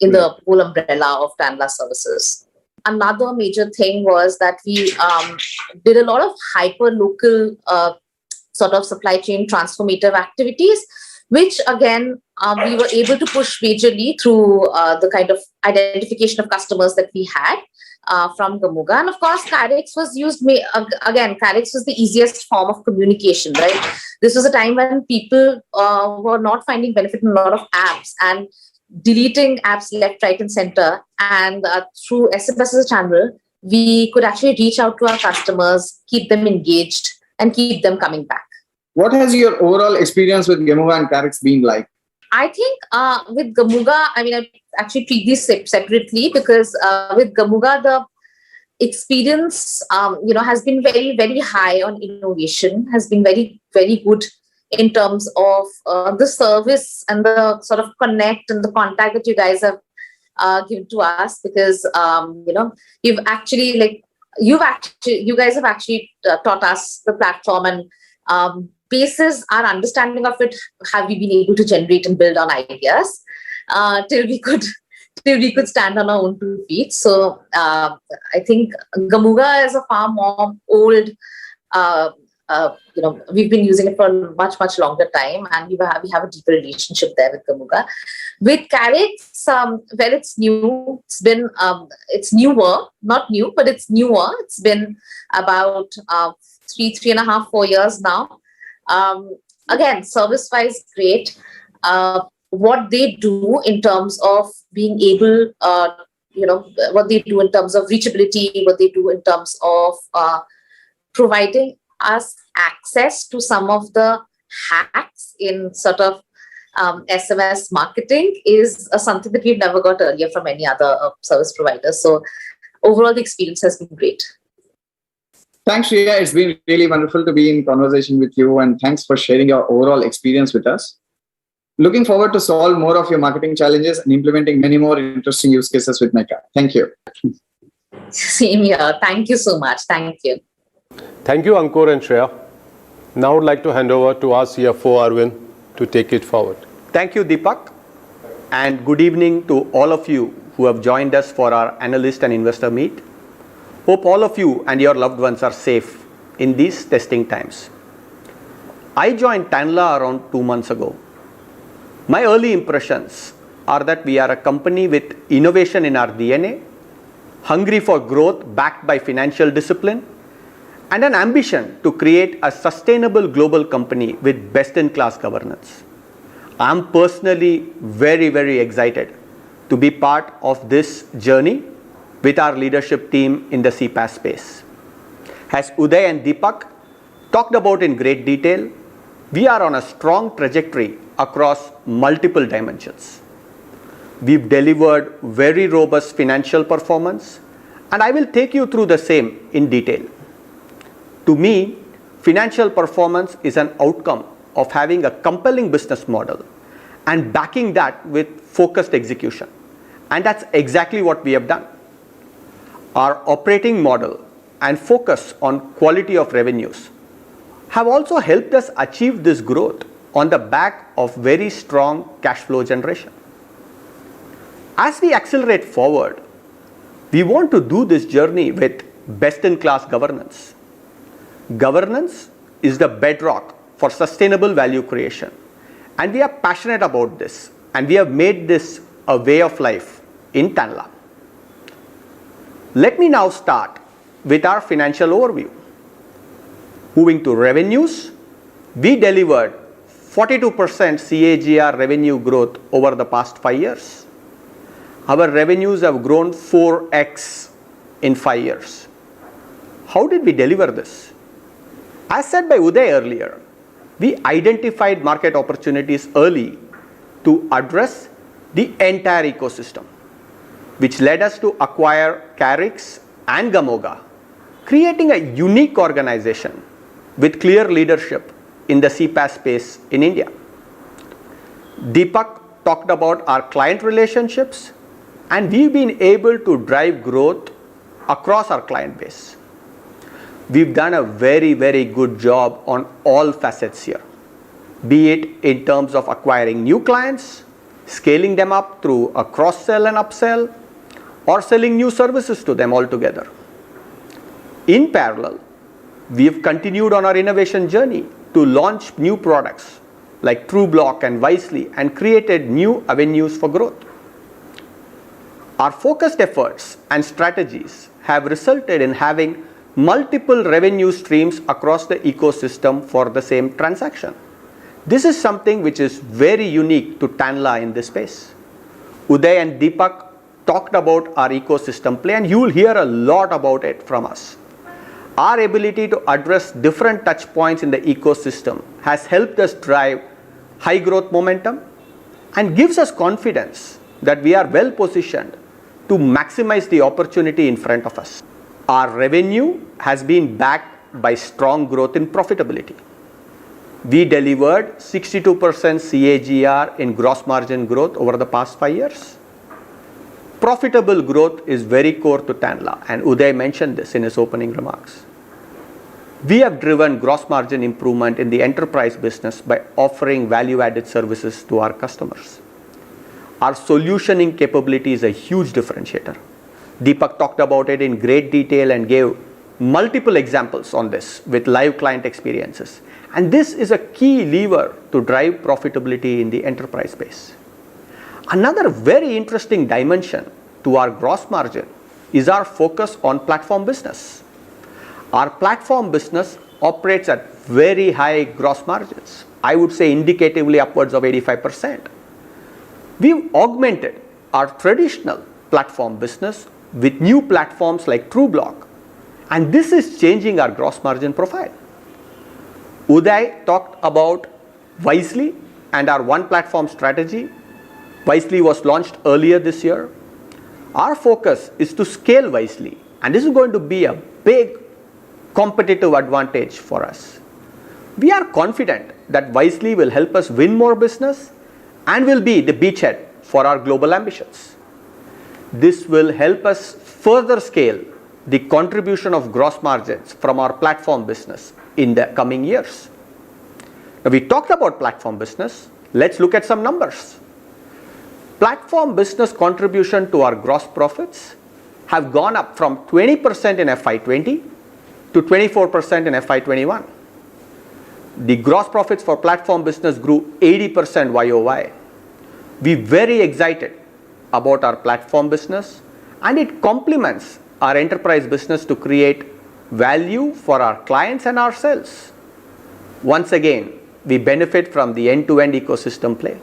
in the whole umbrella of Tanla services. Another major thing was that we did a lot of hyper-local sort of supply chain transformative activities, which again, we were able to push majorly through the kind of identification of customers that we had from Gamooga. And of course, Karix was used, again, Karix was the easiest form of communication, right? This was a time when people were not finding benefit in a lot of apps and deleting apps left, right, and center. And through SMS as a channel, we could actually reach out to our customers, keep them engaged, and keep them coming back. What has your overall experience with Gamooga and Karix been like? I think with Gamooga, I mean, I actually treat these separately because with Gamooga, the experience, has been very, very high on innovation, has been very, very good in terms of the service and the sort of connect and the contact that you guys have given to us, because you guys have actually taught us the platform, and basis our understanding of it, have we been able to generate and build on ideas till we could stand on our own 2 feet. So I think Gamooga is a far more old. We've been using it for a much, much longer time, and we have a deeper relationship there with Gamooga. With Karix, well, it's new. It's newer, not new, but it's newer. It's been about 3.5, 4 years now. Again, service-wise, great. What they do in terms of being able, what they do in terms of reachability, what they do in terms of providing us access to some of the hacks in sort of SMS marketing is something that we've never got earlier from any other service provider. So overall, the experience has been great. Thanks, Shreya. It's been really wonderful to be in conversation with you, and thanks for sharing your overall experience with us. Looking forward to solve more of your marketing challenges and implementing many more interesting use cases with Nykaa. Thank you. Same here. Thank you so much. Thank you. Thank you, Ankur and Shreya. Now I would like to hand over to our CFO, Arvind, to take it forward. Thank you, Deepak, and good evening to all of you who have joined us for our analyst and investor meet. Hope all of you and your loved ones are safe in these testing times. I joined Tanla around 2 months ago. My early impressions are that we are a company with innovation in our DNA, hungry for growth backed by financial discipline, and an ambition to create a sustainable global company with best-in-class governance. I'm personally very, very excited to be part of this journey with our leadership team in the CPaaS space. As Uday and Deepak talked about in great detail, we are on a strong trajectory across multiple dimensions. We've delivered very robust financial performance, and I will take you through the same in detail. To me, financial performance is an outcome of having a compelling business model and backing that with focused execution. And that's exactly what we have done. Our operating model and focus on quality of revenues have also helped us achieve this growth on the back of very strong cash flow generation. As we accelerate forward, we want to do this journey with best-in-class governance. Governance is the bedrock for sustainable value creation, and we are passionate about this, and we have made this a way of life in Tanla. Let me now start with our financial overview. Moving to revenues, we delivered 42% CAGR revenue growth over the past 5 years. Our revenues have grown 4x in 5 years. How did we deliver this? As said by Uday earlier, we identified market opportunities early to address the entire ecosystem, which led us to acquire Karix and Gamoga, creating a unique organization with clear leadership in the CPaaS space in India. Deepak talked about our client relationships, and we've been able to drive growth across our client base. We've done a very, very good job on all facets here, be it in terms of acquiring new clients, scaling them up through a cross-sell and upsell, or selling new services to them altogether. In parallel, we've continued on our innovation journey to launch new products like Trubloq and Wisely and created new avenues for growth. Our focused efforts and strategies have resulted in having multiple revenue streams across the ecosystem for the same transaction. This is something which is very unique to Tanla in this space. Uday and Deepak talked about our ecosystem play, and you will hear a lot about it from us. Our ability to address different touch points in the ecosystem has helped us drive high growth momentum and gives us confidence that we are well positioned to maximize the opportunity in front of us. Our revenue has been backed by strong growth in profitability. We delivered 62% CAGR in gross margin growth over the past 5 years. Profitable growth is very core to Tanla, and Uday mentioned this in his opening remarks. We have driven gross margin improvement in the enterprise business by offering value-added services to our customers. Our solutioning capability is a huge differentiator. Deepak talked about it in great detail and gave multiple examples on this with live client experiences. And this is a key lever to drive profitability in the enterprise space. Another very interesting dimension to our gross margin is our focus on platform business. Our platform business operates at very high gross margins. I would say indicatively upwards of 85%. We've augmented our traditional platform business with new platforms like Trubloq, and this is changing our gross margin profile. Uday talked about Wisely and our one platform strategy. Wisely was launched earlier this year. Our focus is to scale Wisely, and this is going to be a big competitive advantage for us. We are confident that Wisely will help us win more business and will be the beachhead for our global ambitions. This will help us further scale the contribution of gross margins from our platform business in the coming years. Now, we talked about platform business. Let's look at some numbers. Platform business contribution to our gross profits have gone up from 20% in FY20 to 24% in FY21. The gross profits for platform business grew 80% YOY. We're very excited about our platform business, and it complements our enterprise business to create value for our clients and ourselves. Once again, we benefit from the end-to-end ecosystem play.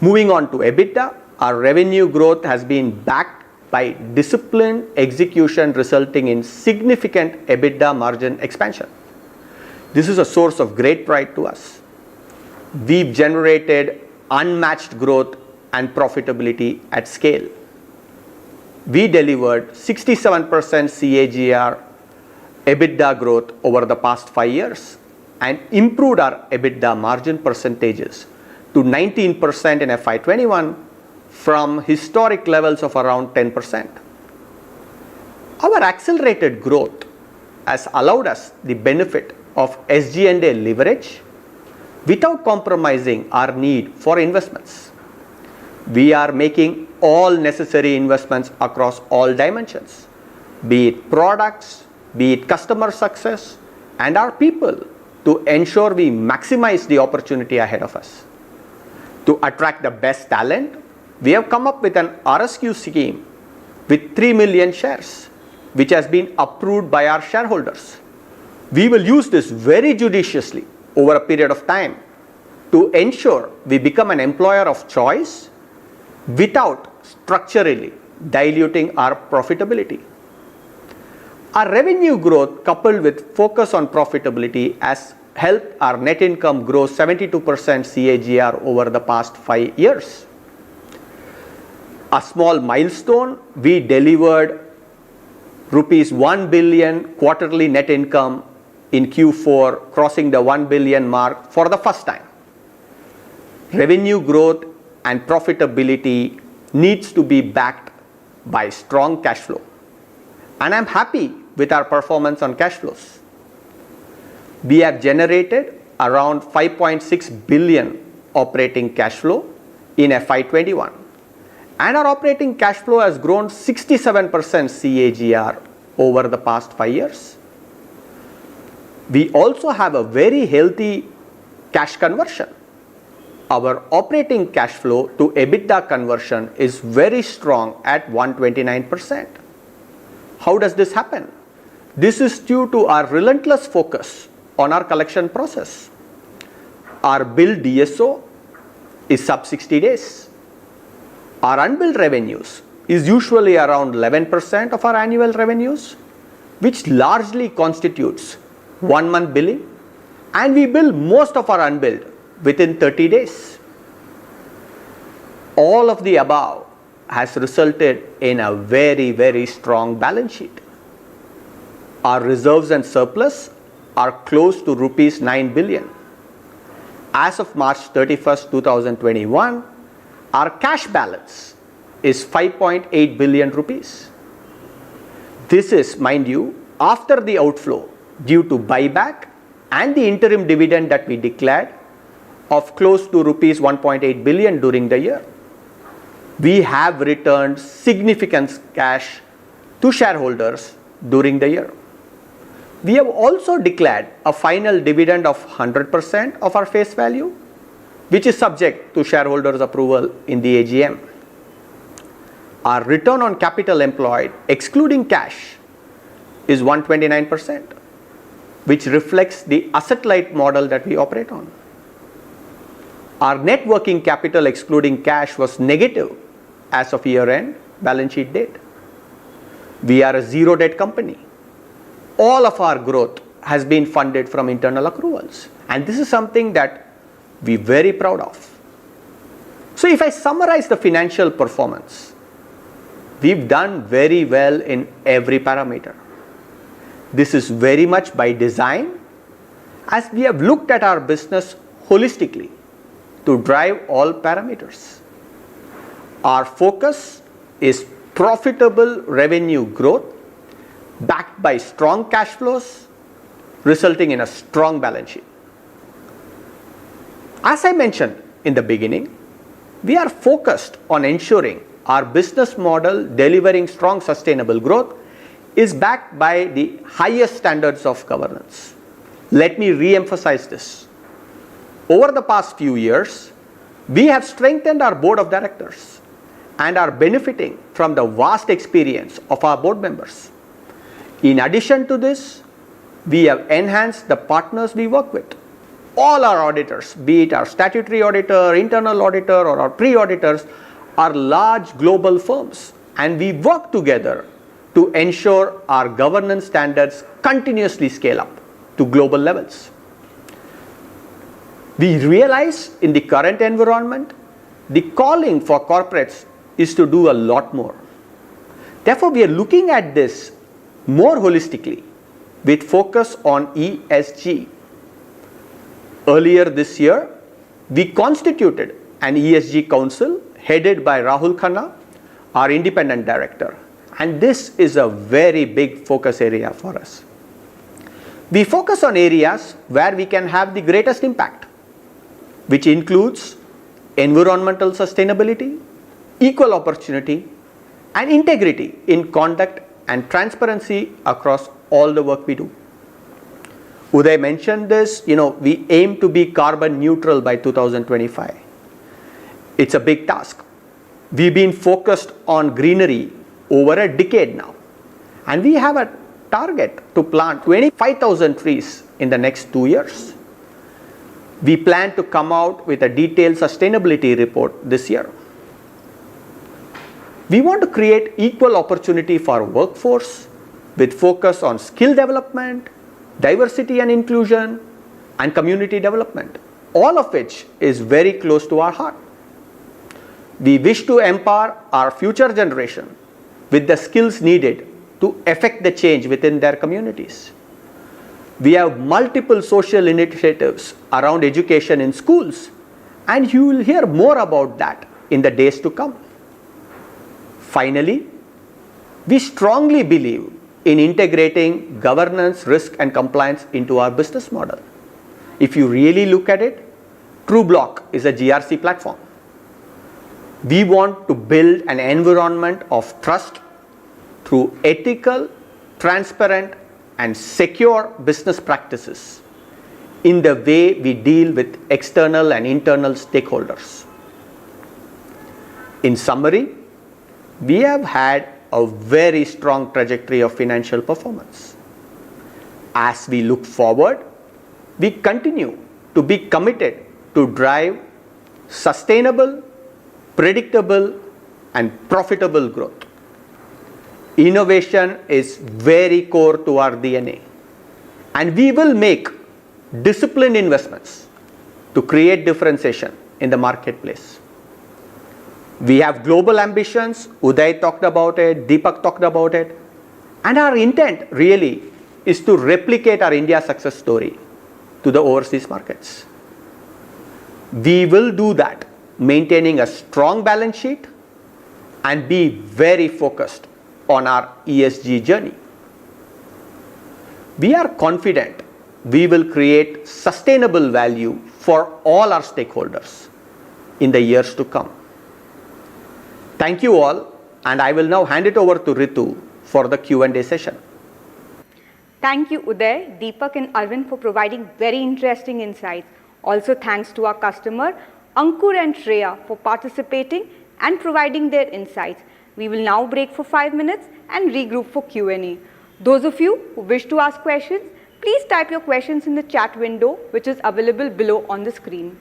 Moving on to EBITDA, our revenue growth has been backed by disciplined execution, resulting in significant EBITDA margin expansion. This is a source of great pride to us. We've generated unmatched growth and profitability at scale. We delivered 67% CAGR EBITDA growth over the past 5 years and improved our EBITDA margin percentages to 19% in FY21 from historic levels of around 10%. Our accelerated growth has allowed us the benefit of SG&A leverage without compromising our need for investments. We are making all necessary investments across all dimensions, be it products, be it customer success, and our people, to ensure we maximize the opportunity ahead of us. To attract the best talent, we have come up with an RSQ scheme with 3 million shares, which has been approved by our shareholders. We will use this very judiciously over a period of time to ensure we become an employer of choice without structurally diluting our profitability. Our revenue growth, coupled with focus on profitability, has helped our net income grow 72% CAGR over the past 5 years. A small milestone, we delivered rupees 1 billion quarterly net income in Q4, crossing the 1 billion mark for the first time. Revenue growth and profitability needs to be backed by strong cash flow. And I'm happy with our performance on cash flows. We have generated around 5.6 billion operating cash flow in FY21. And our operating cash flow has grown 67% CAGR over the past 5 years. We also have a very healthy cash conversion. Our operating cash flow to EBITDA conversion is very strong at 129%. How does this happen? This is due to our relentless focus on our collection process. Our bill DSO is sub 60 days. Our unbilled revenues is usually around 11% of our annual revenues, which largely constitutes 1 month billing, and we bill most of our unbilled within 30 days. All of the above has resulted in a very, very strong balance sheet. Our reserves and surplus are close to rupees 9 billion. As of March 31st, 2021, our cash balance is 5.8 billion rupees. This is, mind you, after the outflow due to buyback and the interim dividend that we declared of close to rupees 1.8 billion during the year. We have returned significant cash to shareholders during the year. We have also declared a final dividend of 100% of our face value, which is subject to shareholders' approval in the AGM. Our return on capital employed, excluding cash, is 129%, which reflects the asset-light model that we operate on. Our net working capital, excluding cash, was negative as of year-end balance sheet date. We are a zero-debt company. All of our growth has been funded from internal accruals, and this is something that we're very proud of. So if I summarize the financial performance, we've done very well in every parameter. This is very much by design, as we have looked at our business holistically to drive all parameters. Our focus is profitable revenue growth backed by strong cash flows, resulting in a strong balance sheet. As I mentioned in the beginning, we are focused on ensuring our business model delivering strong sustainable growth is backed by the highest standards of governance. Let me re-emphasize this. Over the past few years, we have strengthened our board of directors and are benefiting from the vast experience of our board members. In addition to this, we have enhanced the partners we work with. All our auditors, be it our statutory auditor, internal auditor, or our pre-auditors, are large global firms, and we work together to ensure our governance standards continuously scale up to global levels. We realize in the current environment, the calling for corporates is to do a lot more. Therefore, we are looking at this more holistically with focus on ESG. Earlier this year, we constituted an ESG council headed by Rahul Khanna, our independent director. And this is a very big focus area for us. We focus on areas where we can have the greatest impact, which includes environmental sustainability, equal opportunity, and integrity in conduct and transparency across all the work we do. Uday mentioned this, we aim to be carbon neutral by 2025. It's a big task. We've been focused on greenery over a decade now, and we have a target to plant 25,000 trees in the next 2 years. We plan to come out with a detailed sustainability report this year. We want to create equal opportunity for workforce with focus on skill development, diversity and inclusion, and community development, all of which is very close to our heart. We wish to empower our future generation with the skills needed to effect the change within their communities. We have multiple social initiatives around education in schools, and you will hear more about that in the days to come. Finally, we strongly believe in integrating governance, risk, and compliance into our business model. If you really look at it, TrueBlock is a GRC platform. We want to build an environment of trust through ethical, transparent, and secure business practices in the way we deal with external and internal stakeholders. In summary, we have had a very strong trajectory of financial performance. As we look forward, we continue to be committed to drive sustainable, predictable, and profitable growth. Innovation is very core to our DNA, and we will make disciplined investments to create differentiation in the marketplace. We have global ambitions. Uday talked about it, Deepak talked about it, and our intent really is to replicate our India success story to the overseas markets. We will do that maintaining a strong balance sheet and be very focused on our ESG journey. We are confident we will create sustainable value for all our stakeholders in the years to come. Thank you all, and I will now hand it over to Ritu for the Q&A session. Thank you, Uday, Deepak, and Arvind for providing very interesting insights. Also, thanks to our customer, Ankur and Shreya, for participating and providing their insights. We will now break for 5 minutes and regroup for Q&A. Those of you who wish to ask questions, please type your questions in the chat window, which is available below on the screen.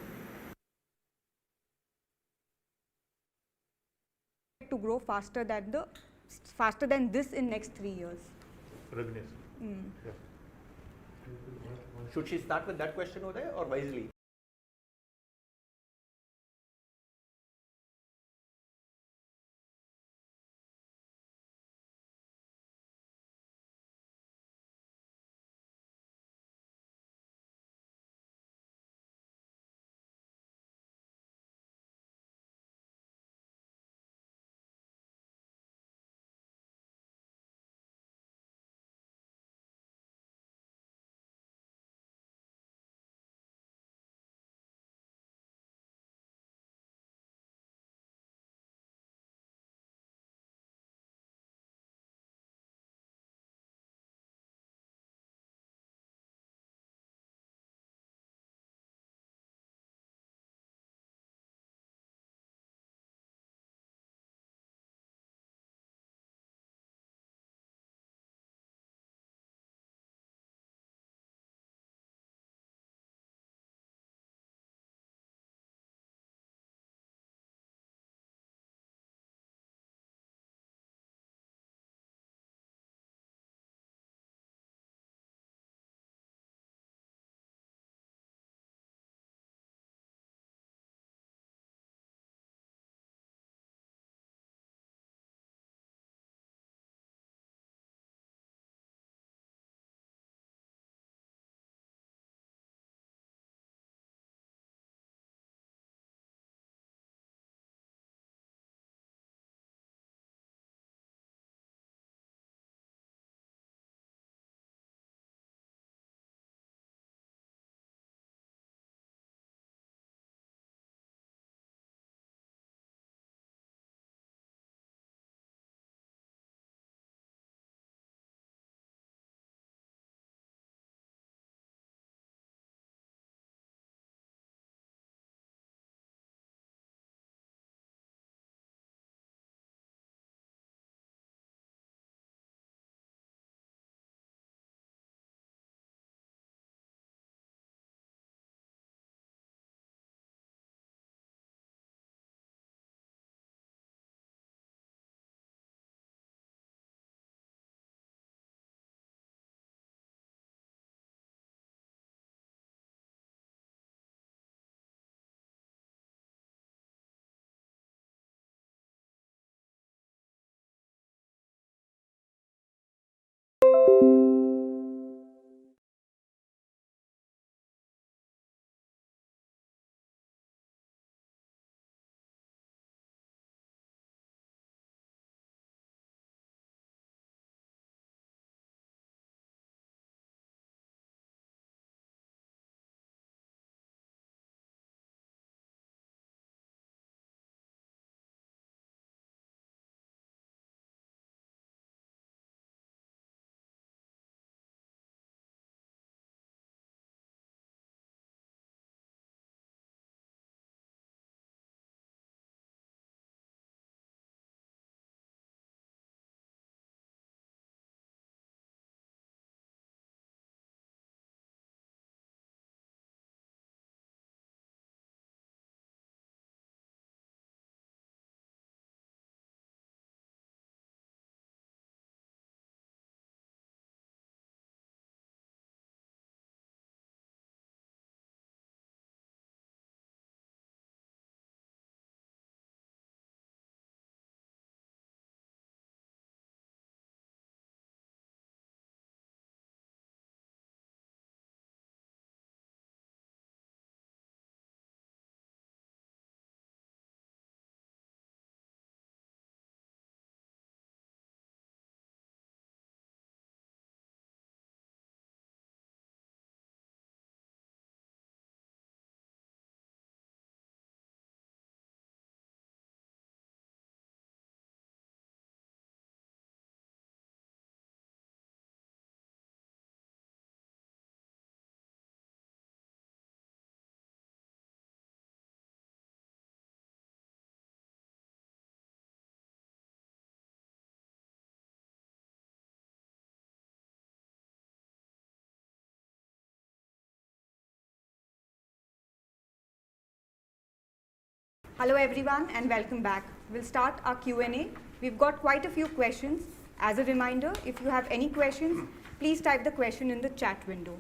To grow faster than this in next 3 years. Revenues. Should she start with that question, Uday, or wisely? Hello everyone and welcome back. We'll start our Q&A. We've got quite a few questions. As a reminder, if you have any questions, please type the question in the chat window.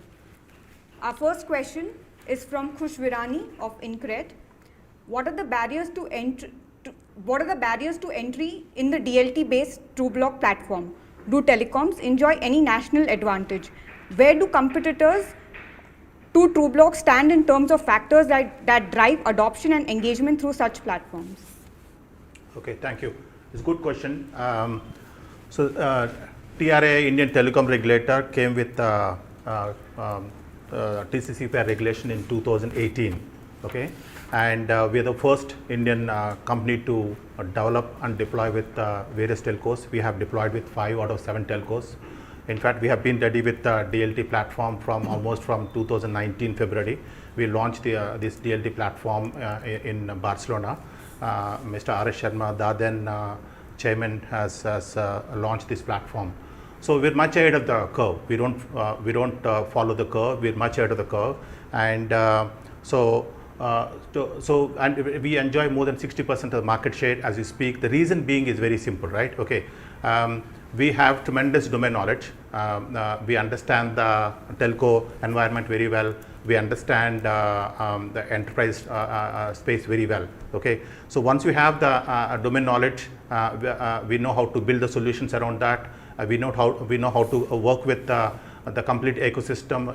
Our first question is from Khush Virani of Incred. What are the barriers to entry in the DLT-based Trubloq platform? Do telecoms enjoy any national advantage? Where do competitors to Trubloq stand in terms of factors that drive adoption and engagement through such platforms? Okay, thank you. It's a good question. TRA, Indian Telecom Regulator, came with TCP/IP regulation in 2018. Okay, and we are the first Indian company to develop and deploy with various telcos. We have deployed with 5 out of 7 telcos. In fact, we have been ready with the DLT platform from 2019 February. We launched this DLT platform in Barcelona. Mr. R.S. Sharma, the then chairman, has launched this platform. So we're much ahead of the curve. We don't follow the curve. We're much ahead of the curve, and and we enjoy more than 60% of the market share as we speak. The reason being is very simple, right? Okay. We have tremendous domain knowledge. We understand the telco environment very well. We understand the enterprise space very well. Okay, so once we have the domain knowledge, we know how to build the solutions around that. We know how to work with the complete ecosystem,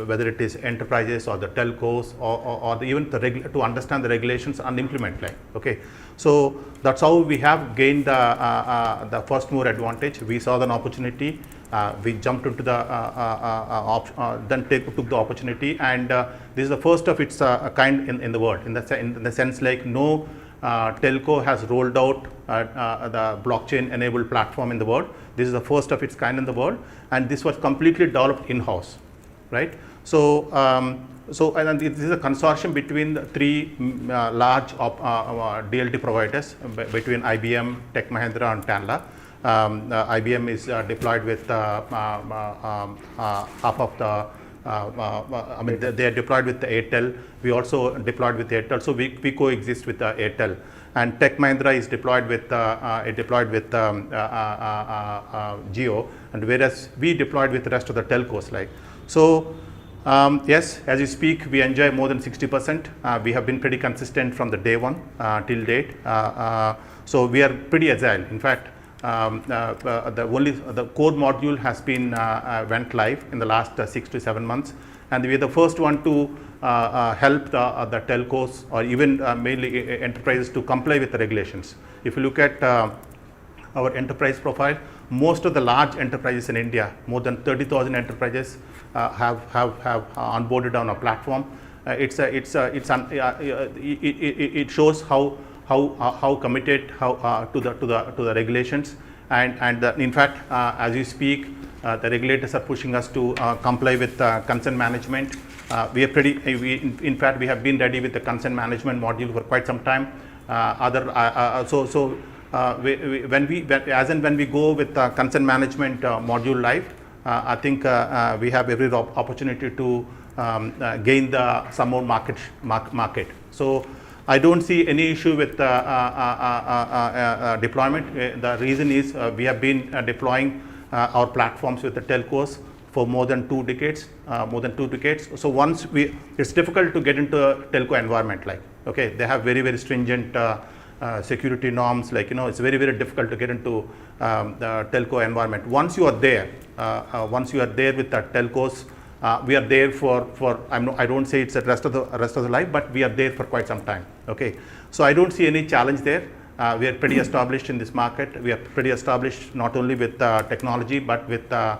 whether it is enterprises or the telcos or even to understand the regulations and implement. Okay, so that's how we have gained the first mover advantage. We saw an opportunity, we jumped into the took the opportunity, and this is the first of its kind in the world, in the sense like no telco has rolled out the blockchain enabled platform in the world. This is the first of its kind in the world, and this was completely developed in-house, right? So, and this is a consortium between the 3 large DLT providers, between IBM, Tech Mahindra, and Tanla. IBM is deployed with half of the. They are deployed with the Airtel. We also deployed with Airtel, so we coexist with Airtel. And Tech Mahindra is deployed with Jio, and whereas we deployed with the rest of the telcos. So, yes, as you speak, we enjoy more than 60%. We have been pretty consistent from the day one till date. So we are pretty agile. In fact, the core module has been went live in the last 6 to 7 months, and we are the first one to help the telcos or even mainly enterprises to comply with the regulations. If you look at our enterprise profile, most of the large enterprises in India, more than 30,000 enterprises have onboarded on our platform. It shows how committed to the regulations, and in fact, as we speak, the regulators are pushing us to comply with consent management. We have been ready with the consent management module for quite some time. When we go with the consent management module live, I think we have every opportunity to gain some more market. So I don't see any issue with deployment. The reason is we have been deploying our platforms with the telcos for more than 2 decades. So once it's difficult to get into a telco environment. Okay, they have very, very stringent security norms. It's very, very difficult to get into the telco environment. Once you are there with the telcos, we are there for I don't say it's the rest of the life, but we are there for quite some time. Okay, so I don't see any challenge there. We are pretty established in this market. We are pretty established not only with technology, but with the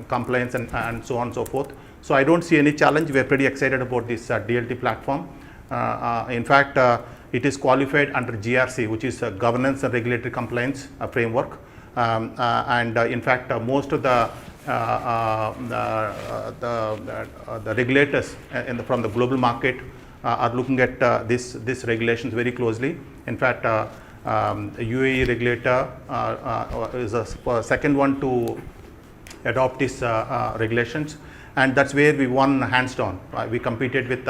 compliance and so on and so forth. So I don't see any challenge. We are pretty excited about this DLT platform. In fact, it is qualified under GRC, which is a governance and regulatory compliance framework. In fact, most of the regulators from the global market are looking at this regulations very closely. In fact, UAE regulator is the second one to adopt these regulations, and that's where we won hands down. We competed with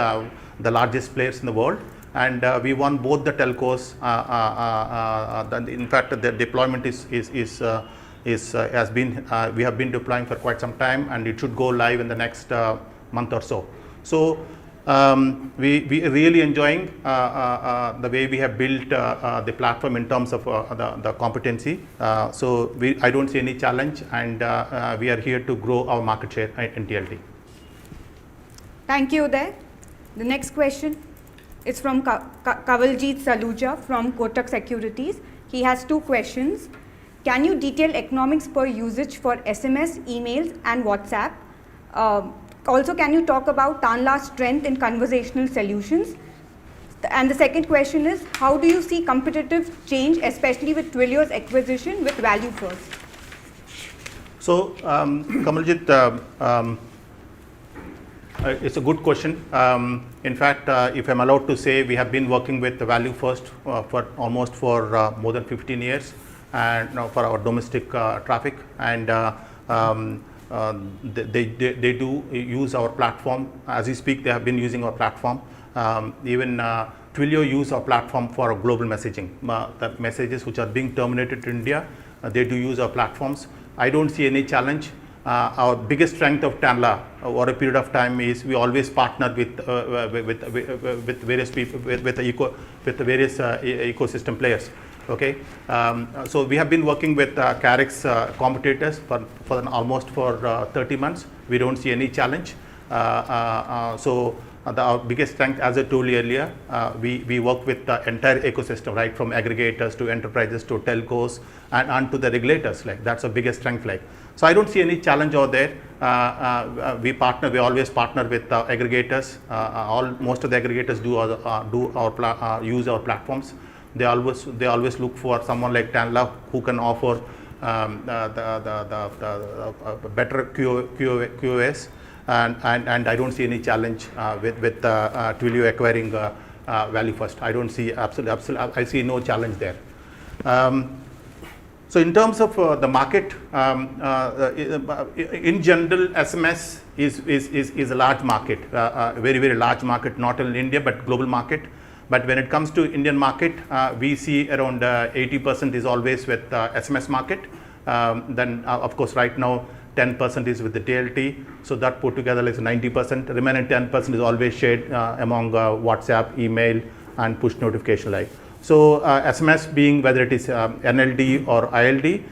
the largest players in the world, and we won both the telcos. In fact, the deployment has been we have been deploying for quite some time, and it should go live in the next month or so. So we are really enjoying the way we have built the platform in terms of the competency. So I don't see any challenge, and we are here to grow our market share in TLT. Thank you, Uday. The next question is from Kawaljeet Saluja from Kotak Securities. He has two questions. Can you detail economics per usage for SMS, emails and WhatsApp? Also, can you talk about Tanla's strength in conversational solutions? And the second question is, how do you see competitive change, especially with Twilio's acquisition with ValueFirst? So, Kamaljeet, it's a good question. In fact, if I'm allowed to say, we have been working with ValueFirst for almost more than 15 years, and now for our domestic traffic, and they do use our platform. As we speak, they have been using our platform. Even Twilio use our platform for global messaging. The messages which are being terminated in India, they do use our platforms. I don't see any challenge. Our biggest strength of Tanla over a period of time is we always partner with various people, with the various ecosystem players. Okay, so we have been working with Karix competitors for almost 30 months. We don't see any challenge. Our biggest strength, as I told you earlier, we work with the entire ecosystem, right, from aggregators to enterprises to telcos and to the regulators. Like, that's our biggest strength. Like, so I don't see any challenge over there. We always partner with aggregators. Most of the aggregators use our platforms. They always look for someone like Tanla who can offer the better QoS, and I don't see any challenge with Twilio acquiring ValueFirst. I don't see I see no challenge there. So in terms of the market, in general, SMS is a large market, a very, very large market, not in India but global market. But when it comes to Indian market, we see around 80% is always with SMS market. Then of course right now 10% is with the TLT. So that put together is 90%. Remaining 10% is always shared among WhatsApp, email and push notification like. So SMS being whether it is NLD or ILD,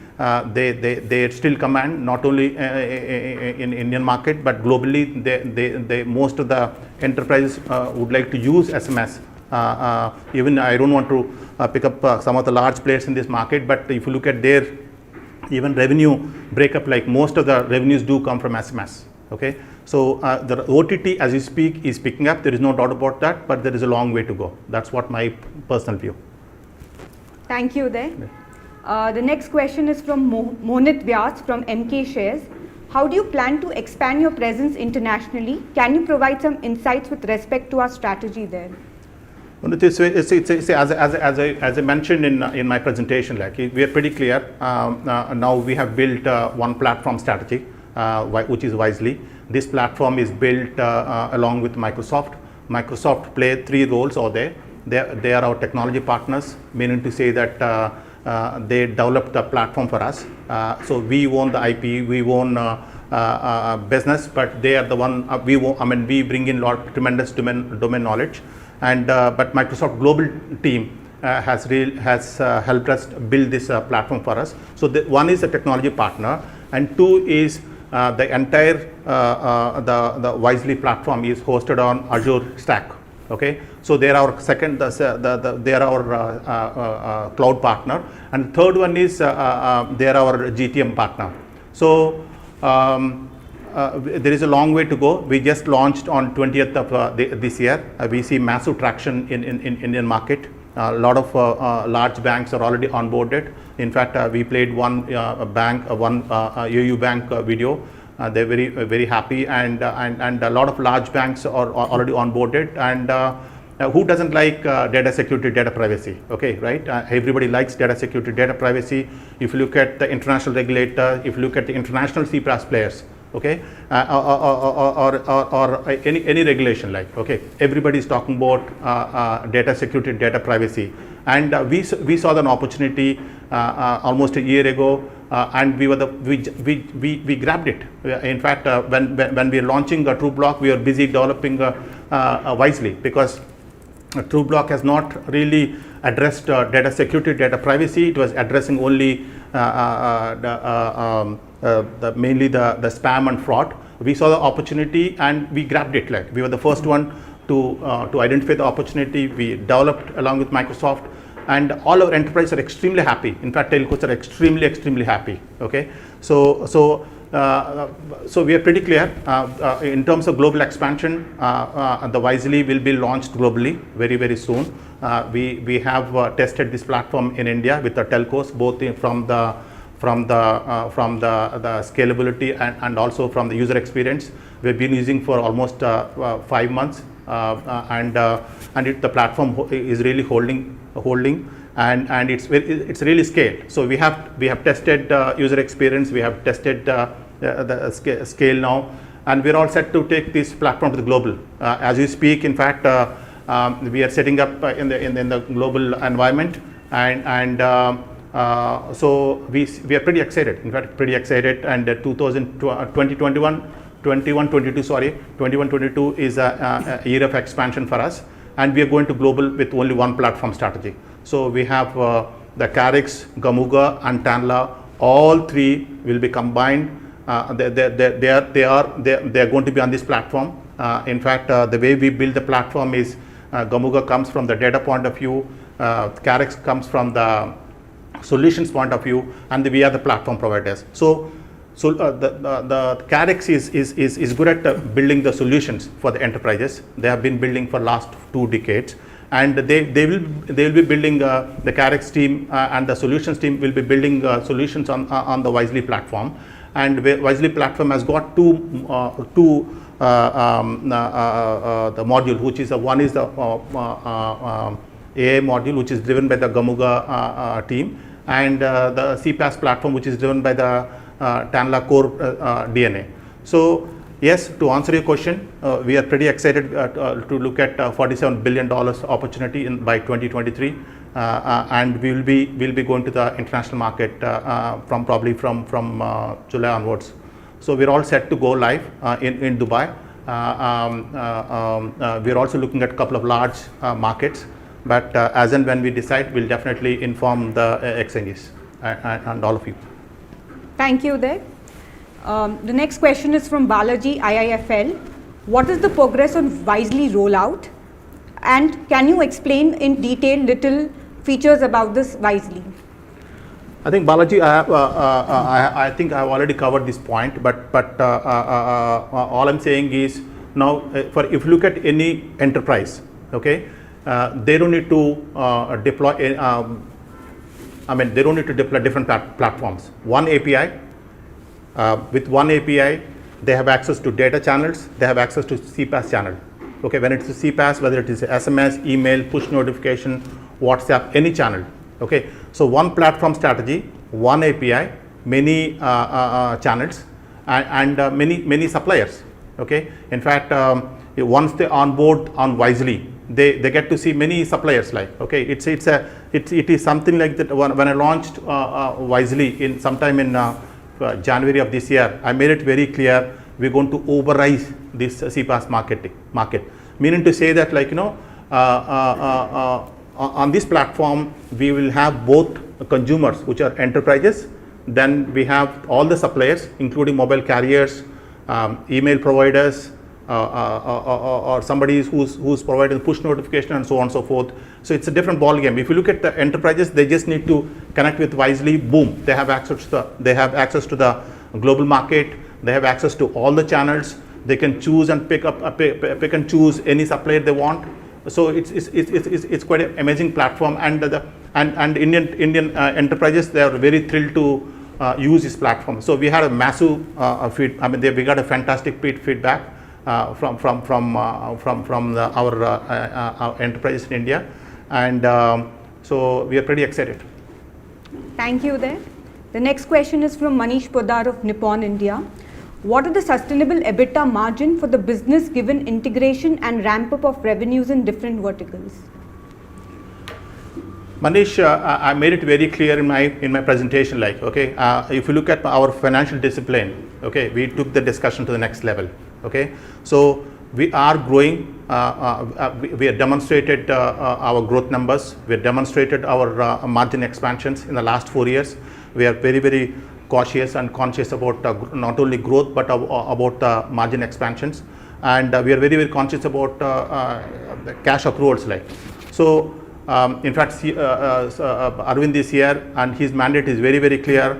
they still command not only in Indian market but globally. They most of the enterprises would like to use SMS. Even I don't want to pick up some of the large players in this market, but if you look at their even revenue breakup, like most of the revenues do come from SMS. Okay, so the OTT as you speak is picking up. There is no doubt about that, but there is a long way to go. That's what my personal view. Thank you, Uday. The next question is from Monit Vyas from MK Shares. How do you plan to expand your presence internationally? Can you provide some insights with respect to our strategy there? As I mentioned in my presentation, like we are pretty clear. Now we have built one platform strategy, which is Wisely. This platform is built along with Microsoft. Microsoft play three roles over there. They are our technology partners, meaning to say that they developed the platform for us. So we own the IP, we own business, but they are the one we bring in tremendous domain knowledge. And but Microsoft global team has helped us build this platform for us. So one is a technology partner, and two is the entire the Wisely platform is hosted on Azure Stack. Okay, so they are our second, they are our cloud partner, and third one is they are our GTM partner. So there is a long way to go. We just launched on 20th of this year. We see massive traction in Indian market. A lot of large banks are already onboarded. In fact, we played one bank, one UU Bank video. They're very happy, and a lot of large banks are already onboarded. And who doesn't like data security, data privacy? Okay, right? Everybody likes data security, data privacy. If you look at the international regulator, if you look at the international CPaaS players, okay, or any regulation like, okay, everybody is talking about data security, data privacy, and we saw an opportunity almost a year ago, and we grabbed it. In fact, when we are launching TrueBlock, we are busy developing Wisely, because TrueBlock has not really addressed data security, data privacy. It was addressing only mainly the spam and fraud. We saw the opportunity and we grabbed it. Like, we were the first one to identify the opportunity. We developed along with Microsoft, and all our enterprises are extremely happy. In fact, telcos are extremely happy. Okay, so we are pretty clear in terms of global expansion. The Wisely will be launched globally very soon. We have tested this platform in India with the telcos, both from the scalability and also from the user experience. We've been using for almost 5 months, and the platform is really holding, and it's really scaled. So we have tested user experience, we have tested the scale now, and we're all set to take this platform to the global. As we speak, in fact, we are setting up in the global environment, and so we are pretty excited. In fact, pretty excited. And 21-22 is a year of expansion for us, and we are going to global with only one platform strategy. So we have the Karix, Gamooga, and Tanla. All three will be combined. They are going to be on this platform. In fact, the way we build the platform is Gamooga comes from the data point of view, Karix comes from the solutions point of view, and we are the platform providers. So the Karix is good at building the solutions for the enterprises. They have been building for last 2 decades, and they will be building the Karix team and the solutions team will be building solutions on the Wisely platform. And Wisely platform has got two the module, which is one is the AI module, which is driven by the Gamooga team, and the CPaaS platform, which is driven by the Tanla core DNA. So yes, to answer your question, we are pretty excited to look at $47 billion opportunity by 2023, and we will be going to the international market from July onwards. So we're all set to go live in Dubai. We're also looking at a couple of large markets, but as and when we decide, we'll definitely inform the exchanges and all of you. Thank you, Uday. The next question is from Balaji, IIFL. What is the progress on Wisely rollout? And can you explain in detail little features about this Wisely? I think, Balaji, I think I've already covered this point, but all I'm saying is now, if you look at any enterprise, okay, they don't need to deploy. They don't need to deploy different platforms. One API. With one API, they have access to data channels. They have access to CPaaS channel. Okay, when it's a CPaaS, whether it is SMS, email, push notification, WhatsApp, any channel. Okay, so one platform strategy, one API, many channels, and many suppliers. Okay, in fact, once they onboard on Wisely, they get to see many suppliers. Like, okay, it is something like that. When I launched Wisely in sometime in January of this year, I made it very clear we're going to override this CPaaS market. Meaning to say that, like, on this platform, we will have both consumers, which are enterprises, then we have all the suppliers, including mobile carriers, email providers, or somebody who's providing push notification and so on and so forth. So it's a different ball game. If you look at the enterprises, they just need to connect with Wisely. Boom, they have access to the global market. They have access to all the channels. They can choose and pick and choose any supplier they want. So it's quite an amazing platform, and Indian enterprises, they are very thrilled to use this platform. So we had a massive we got a fantastic feedback from our enterprises in India, and so we are pretty excited. Thank you, Uday. The next question is from Manish Poddar of Nippon India. What are the sustainable EBITDA margin for the business given integration and ramp up of revenues in different verticals? Manish, I made it very clear in my presentation. Like, okay, if you look at our financial discipline, okay, we took the discussion to the next level. Okay, so we are growing. We have demonstrated our growth numbers. We have demonstrated our margin expansions in the last 4 years. We are very, very cautious and conscious about not only growth but about margin expansions, and we are very, very conscious about the cash accruals. Like, so. In fact, Arvind is here and his mandate is very, very clear.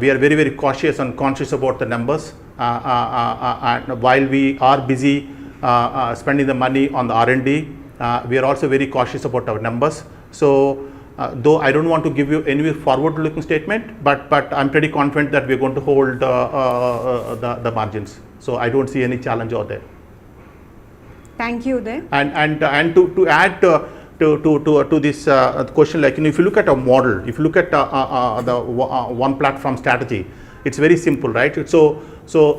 We are very, very cautious and conscious about the numbers. And while we are busy spending the money on the R&D, we are also very cautious about our numbers. So, though I don't want to give you any forward-looking statement, but I'm pretty confident that we're going to hold the margins. So, I don't see any challenge out there. Thank you, Uday. And to add to this question, like, if you look at a model, if you look at the one platform strategy, it's very simple, right? So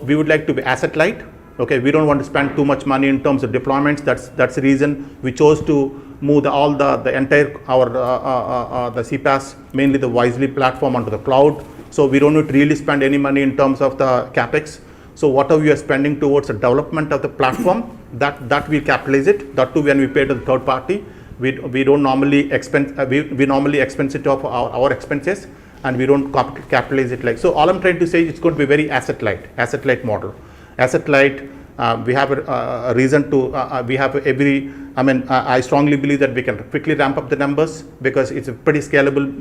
we would like to be asset light. Okay, we don't want to spend too much money in terms of deployments. That's the reason we chose to move the entire the CPaaS, mainly the Wisely platform, onto the cloud. So we don't need to really spend any money in terms of the capex. So whatever we are spending towards the development of the platform, that we capitalize it. That too, when we pay to the third party. We don't normally expense, we normally expense it off our expenses, and we don't capitalize it. Like, so all I'm trying to say, it's going to be very asset light model. Asset light, we have a reason to, we have I strongly believe that we can quickly ramp up the numbers because it's a pretty scalable,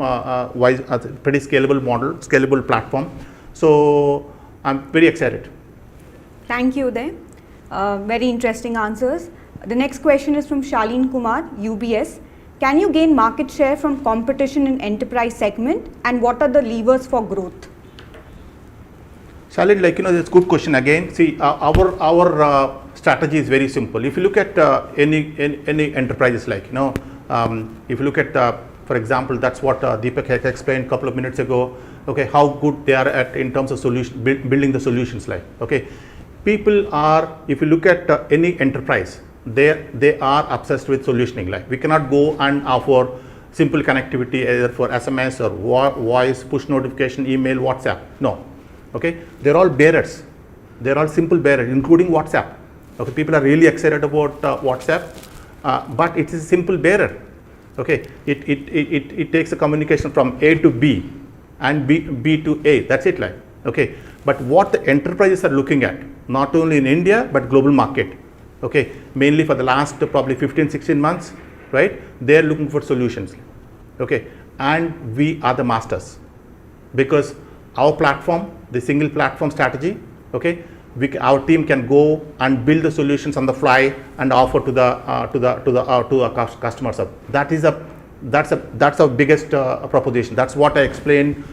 pretty scalable model, scalable platform. So I'm very excited. Thank you, Uday. Very interesting answers. The next question is from Shaleen Kumar, UBS. Can you gain market share from competition in enterprise segment, and what are the levers for growth? Shaleen, like, that's a good question again. See, our strategy is very simple. If you look at any enterprises, like, if you look at, for example, that's what Deepak had explained a couple of minutes ago. Okay, how good they are at in terms of building the solutions. Like, okay, people are, if you look at any enterprise, they are obsessed with solutioning. Like, we cannot go and offer simple connectivity either for SMS or voice, push notification, email, WhatsApp. No. Okay, they're all bearers. They're all simple bearers, including WhatsApp. Okay, people are really excited about WhatsApp, but it is a simple bearer. Okay, it takes a communication from A to B and B to A. That's it. Like, okay, but what the enterprises are looking at, not only in India but global market. Okay, mainly for the last probably 15-16 months, right? They're looking for solutions. Okay, and we are the masters because our platform, the single platform strategy. Okay, our team can go and build the solutions on the fly and offer to our customers. That's our biggest proposition. That's what I explained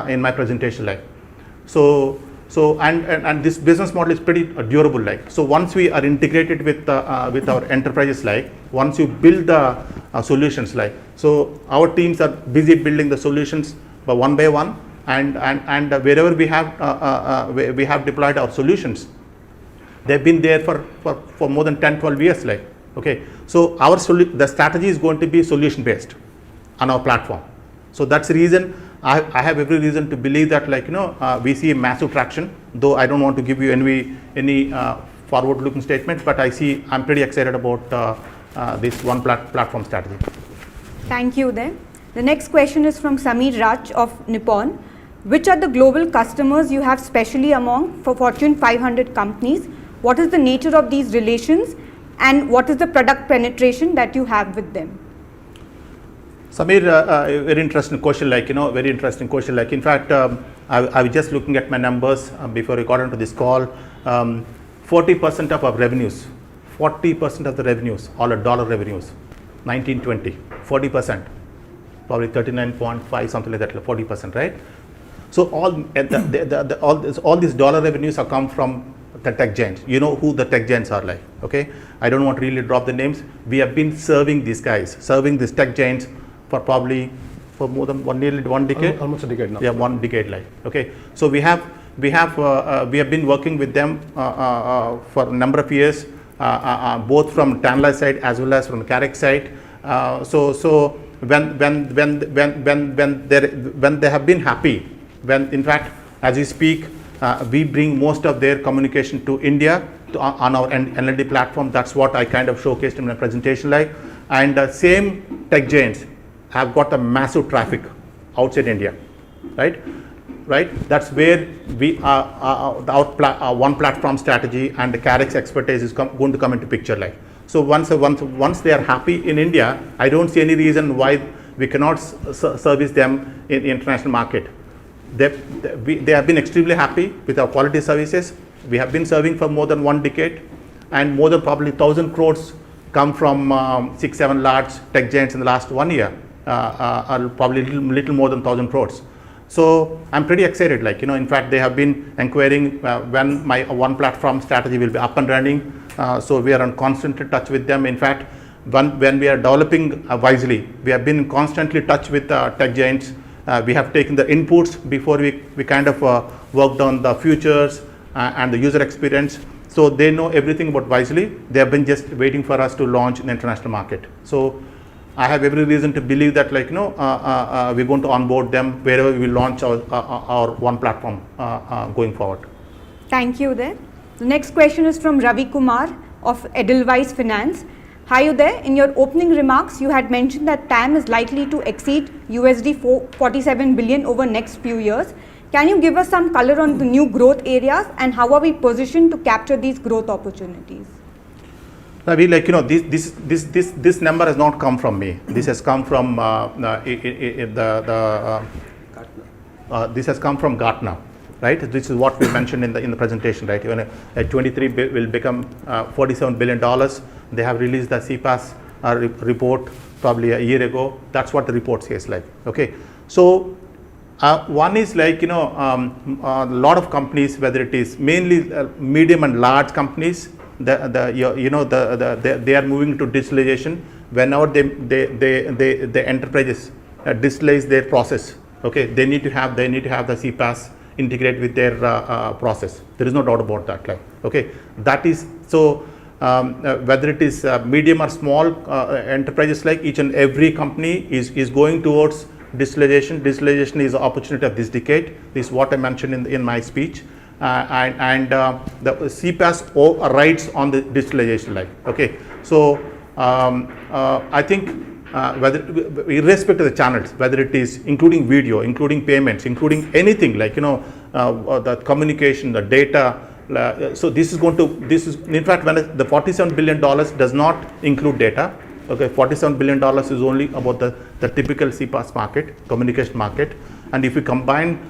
in my presentation. Like, so and this business model is pretty durable. Like, so once we are integrated with our enterprises, like, once you build the solutions, like, so our teams are busy building the solutions one by one, and wherever we have deployed our solutions, they've been there for more than 10-12 years. Like, okay, so the strategy is going to be solution based on our platform. So that's the reason I have every reason to believe that, like, we see a massive traction, though I don't want to give you any forward looking statement, but I'm pretty excited about this one platform strategy. Thank you, Uday. The next question is from Samir Raj of Nippon. Which are the global customers you have specially among for Fortune 500 companies? What is the nature of these relations, and what is the product penetration that you have with them? Samir, very interesting question. Like, very interesting question. Like, in fact, I was just looking at my numbers before we got into this call. 40% of our revenues, 40% of the revenues, all are dollar revenues. 1920, 40%, probably 39.5, something like that. 40%, right? So all these dollar revenues have come from the tech giants. You know who the tech giants are, like, okay? I don't want to really drop the names. We have been serving these guys, serving these tech giants for more than nearly one decade. Almost a decade now. Yeah, 1 decade, like, okay. So we have we have been working with them for a number of years, both from Tanla side as well as from Karix side. So when they have been happy, when in fact as we speak, we bring most of their communication to India on our NLD platform. That's what I kind of showcased in my presentation, and same tech giants have got a massive traffic outside India, right? That's where we our one platform strategy and the Karix expertise is going to come into picture. So once they are happy in India, I don't see any reason why we cannot service them in the international market. They have been extremely happy with our quality services. We have been serving for more than 1 decade, and more than probably 1,000 crores come from 6-7 large tech giants in the last 1 year, probably little more than 1,000 crores. So I'm pretty excited. In fact, they have been inquiring when my one platform strategy will be up and running. So we are in constant touch with them. In fact, when we are developing Wisely, we have been in constantly touch with tech giants. We have taken the inputs before we kind of worked on the features and the user experience. So they know everything about Wisely. They have been just waiting for us to launch in the international market. So I have every reason to believe that we're going to onboard them wherever we launch our one platform going forward. Thank you there. The next question is from Ravi Kumar of Edelweiss Finance. Hi there. In your opening remarks, you had mentioned that TAM is likely to exceed $47 billion over next few years. Can you give us some color on the new growth areas and how are we positioned to capture these growth opportunities? Ravi, this number has not come from me. This has come from this has come from Gartner, right? This is what we mentioned in the presentation, right? Even 23 will become $47 billion. They have released the CPaaS report probably a year ago. That's what the report says. Okay, so one is a lot of companies, whether it is mainly medium and large companies, they are moving to digitalization. Whenever the enterprises digitalize their process, okay, they need to have the CPaaS integrate with their process. There is no doubt about that. Okay, that is so. Whether it is medium or small enterprises, each and every company is going towards digitalization. Digitalization is the opportunity of this decade. This is what I mentioned in my speech. And the CPaaS rides on the digitalization. Okay, so I think whether irrespective of the channels, whether it is including video, including payments, including anything the communication, the data. So this is in fact when the $47 billion does not include data. Okay, $47 billion is only about the typical CPaaS market, communication market, and if you combine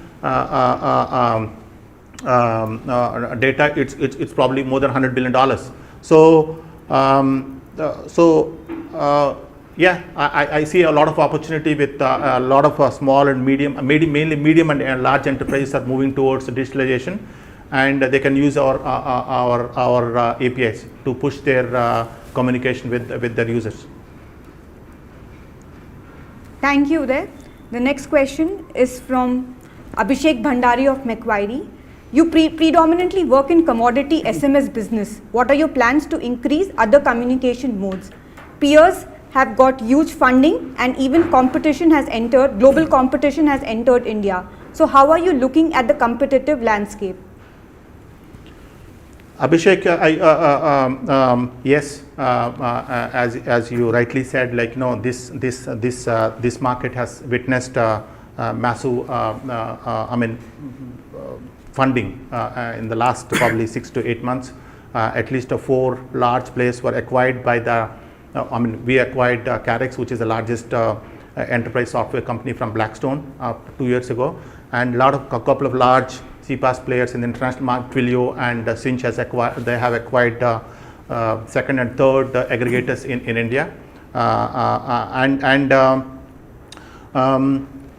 data, it's probably more than $100 billion. So yeah, I see a lot of opportunity with a lot of small and mainly medium and large enterprises are moving towards digitalization, and they can use our APIs to push their communication with their users. Thank you there. The next question is from Abhishek Bhandari of Macquarie. You predominantly work in commodity SMS business. What are your plans to increase other communication modes? Peers have got huge funding and even global competition has entered India. So how are you looking at the competitive landscape? Abhishek, yes, as you rightly said, this market has witnessed massive, funding in the last probably 6 to 8 months. At least 4 large players were acquired by we acquired Karix, which is the largest enterprise software company from Blackstone 2 years ago, and a couple of large CPaaS players in the international market, Twilio and Cinch they have acquired second and third aggregators in India,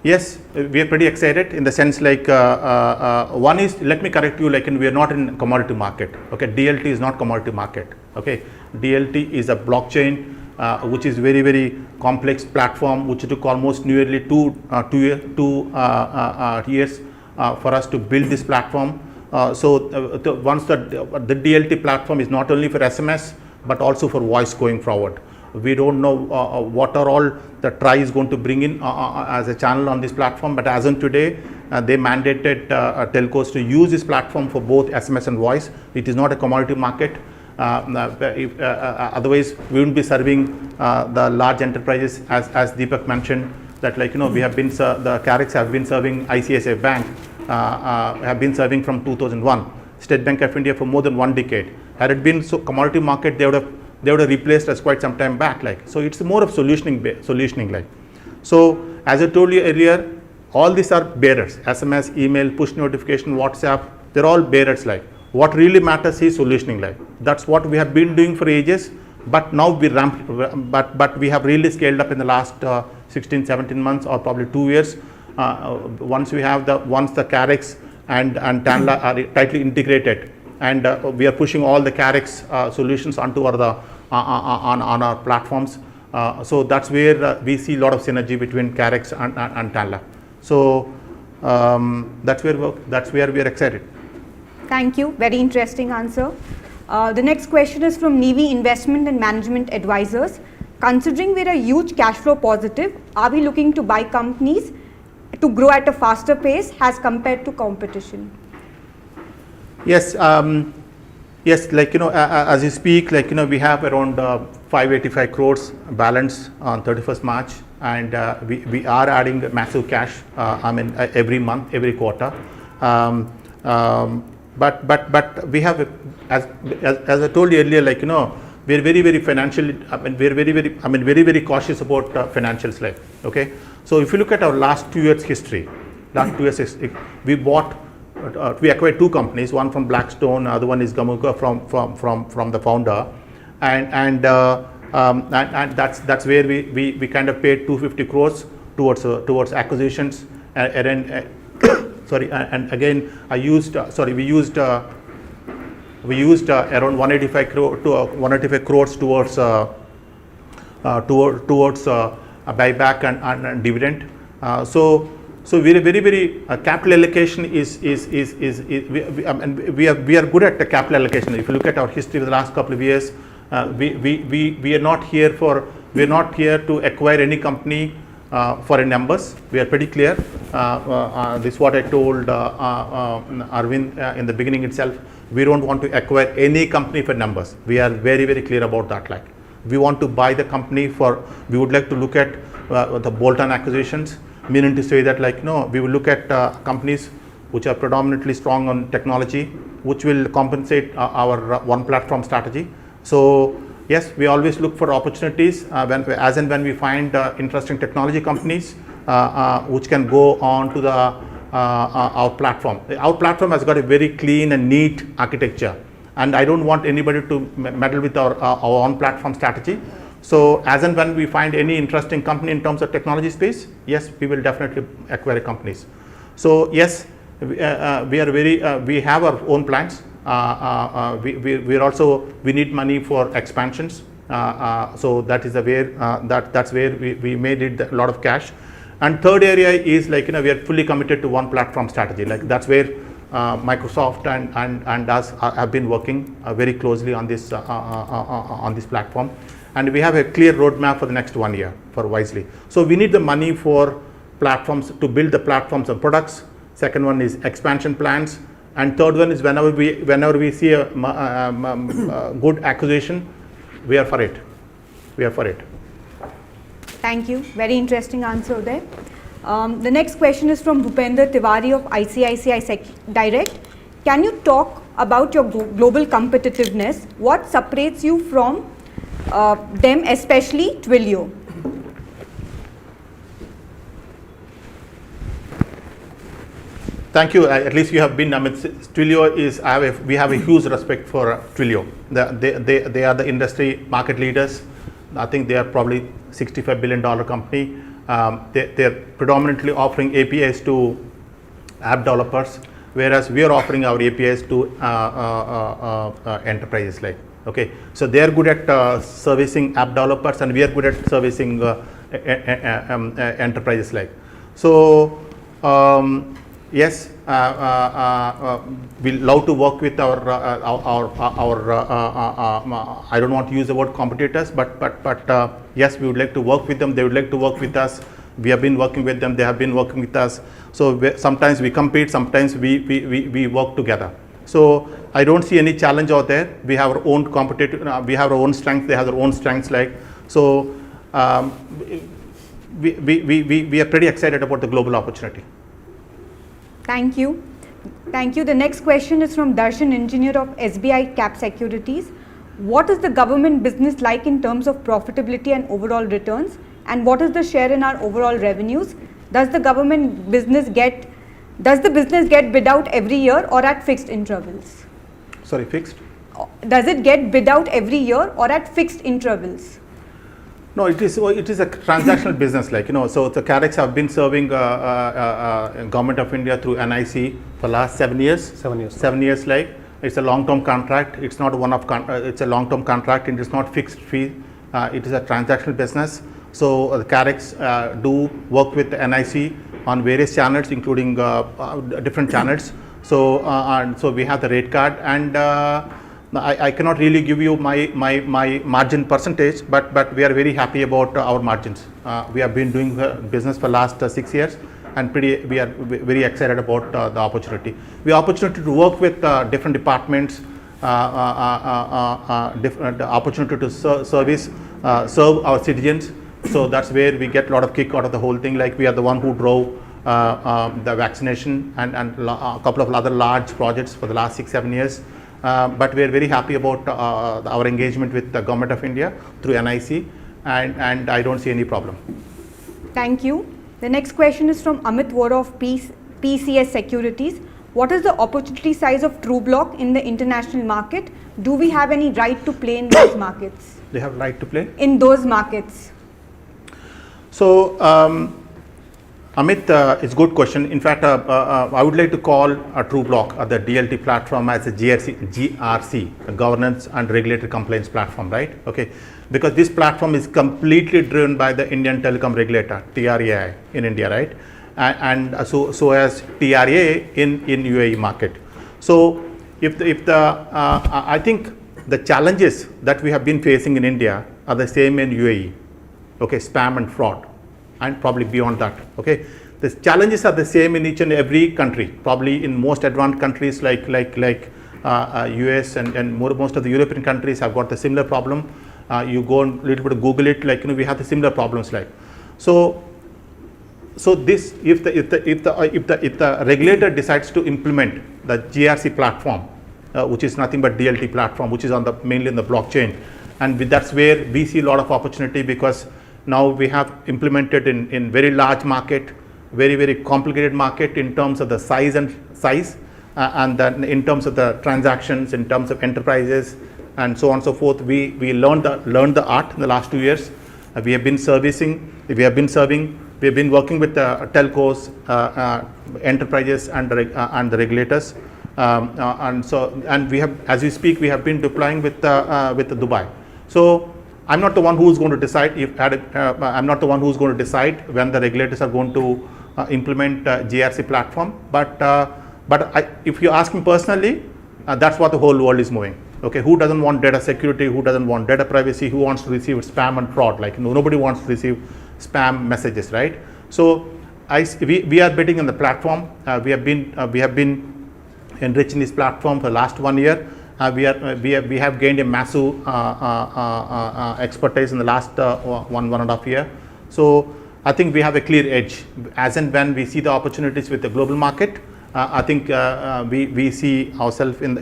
yes, we are pretty excited in the sense one is, let me correct you, we are not in commodity market. Okay, DLT is not commodity market. Okay, DLT is a blockchain which is very, very complex platform which took almost nearly two years for us to build this platform. Once the DLT platform is not only for SMS but also for voice going forward. We don't know what are all the TRAI is going to bring in as a channel on this platform, but as of today, they mandated telcos to use this platform for both SMS and voice. It is not a commodity market. Otherwise, we wouldn't be serving the large enterprises, as Deepak mentioned, that we have been, the Karix have been serving ICICI Bank, have been serving from 2001, State Bank of India for more than 1 decade. Had it been so commodity market, they would have replaced us quite some time back. So it's more of solutioning. So as I told you earlier, all these are bearers: SMS, email, push notification, WhatsApp. They're all bearers. What really matters is solutioning. That's what we have been doing for ages. But now we but we have really scaled up in the last 16, 17 months, or probably 2 years. Once the Karix and Tanla are tightly integrated, and we are pushing all the Karix solutions onto on our platforms. So that's where we see a lot of synergy between Karix and Tanla. So that's where we are excited. Thank you. Very interesting answer. The next question is from Nivi Investment and Management Advisors. Considering we're a huge cash flow positive, are we looking to buy companies to grow at a faster pace as compared to competition? Yes, yes. As you speak, we have around 585 crores balance on 31st March, and we are adding massive cash. Every month, every quarter. But we have, as I told you earlier, we're very financially. We're very cautious about financials. Okay. So if you look at our last 2 years history, we acquired 2 companies, one from Blackstone, other one is Gamuka from the founder, and that's where we kind of paid 250 crores towards acquisitions. And again, we used around 185 crores towards a buyback and dividend. So we're very capital allocation is we are good at the capital allocation. If you look at our history of the last couple of years, we are not here to acquire any company for numbers. We are pretty clear. This is what I told Arvind in the beginning itself. We don't want to acquire any company for numbers. We are very clear about that. We want to buy the company we would like to look at the bolt-on acquisitions, meaning to say that we will look at companies which are predominantly strong on technology, which will compensate our one platform strategy. So yes, we always look for opportunities as and when we find interesting technology companies which can go on to our platform. Our platform has got a very clean and neat architecture, and I don't want anybody to meddle with our own platform strategy. So as and when we find any interesting company in terms of technology space, yes, we will definitely acquire companies. So yes, we have our own plans. We need money for expansions. So that is that's where we made it a lot of cash. And third area is we are fully committed to one platform strategy. That's where Microsoft and us have been working very closely on this platform, and we have a clear roadmap for the next 1 year for Wisely. So we need the money for platforms to build the platforms and products. Second one is expansion plans, and third one is whenever we see a good acquisition, we are for it. Thank you. Very interesting answer there. The next question is from Bhupender Tiwari of ICICI Direct. Can you talk about your global competitiveness? What separates you from them, especially Twilio? Thank you. At least you have been. Twilio is. We have a huge respect for Twilio. They are the industry market leaders. I think they are probably $65 billion company. They're predominantly offering APIs to app developers, whereas we are offering our APIs to enterprises. Okay, so they are good at servicing app developers, and we are good at servicing enterprises. So yes, we love to work with our I don't want to use the word competitors, but yes, we would like to work with them. They would like to work with us. We have been working with them. They have been working with us. So sometimes we compete. Sometimes we work together. So I don't see any challenge out there. We have our own competitive. We have our own strengths. They have their own strengths. So. We are pretty excited about the global opportunity. Thank you. Thank you. The next question is from Darshan, engineer of SBI Cap Securities. What is the government business like in terms of profitability and overall returns? And what is the share in our overall revenues? Does the business get bid out every year or at fixed intervals? Sorry, fixed? Does it get bid out every year or at fixed intervals? No, it is a transactional business, so the Karix have been serving Government of India through NIC for last 7 years. 7 years. 7 years, it's a long-term contract. It's not it's a long-term contract, and it's not fixed fee. It is a transactional business. So the Karix do work with the NIC on various channels, including different channels. So so we have the rate card, and I cannot really give you my margin percentage, but we are very happy about our margins. We have been doing business for last 6 years, and we are very excited about the opportunity. We have opportunity to work with different departments, different opportunity to serve our citizens. So that's where we get a lot of kick out of the whole thing. We are the one who drove the vaccination and a couple of other large projects for the last 6-7 years. But we are very happy about our engagement with the Government of India through NIC, and I don't see any problem. Thank you. The next question is from Amit Vora of PCS Securities. What is the opportunity size of Trubloq in the international market? Do we have any right to play in those markets? They have right to play? In those markets. So, Amit, it's a good question. In fact, I would like to call Trubloq, the DLT platform, as a GRC, a governance and regulatory compliance platform, right? Okay, because this platform is completely driven by the Indian telecom regulator, TRAI, in India, right? And so as TRA in UAE market. So I think the challenges that we have been facing in India are the same in UAE. Okay, spam and fraud, and probably beyond that. Okay, the challenges are the same in each and every country. Probably in most advanced countries like US and most of the European countries have got the similar problem. You go and little bit Google it, we have the similar problems so this if the regulator decides to implement the GRC platform, which is nothing but DLT platform, which is mainly on the blockchain, and that's where we see a lot of opportunity, because now we have implemented in very large market, very complicated market in terms of the size, and then in terms of the transactions, in terms of enterprises, and so on and so forth. We learned the art in the last 2 years. We have been serving, we have been working with the telcos, enterprises, and the regulators, and we have, as we speak, we have been deploying with Dubai. So I'm not the one who's going to decide I'm not the one who's going to decide when the regulators are going to implement GRC platform. But if you ask me personally, that's what the whole world is moving. Okay, who doesn't want data security? Who doesn't want data privacy? Who wants to receive spam and fraud? Nobody wants to receive spam messages, right? So we are betting on the platform. We have been enriching this platform for the last 1 year. We have gained a massive expertise in the last 1.5 year. So I think we have a clear edge. As and when we see the opportunities with the global market, I think we see ourselves in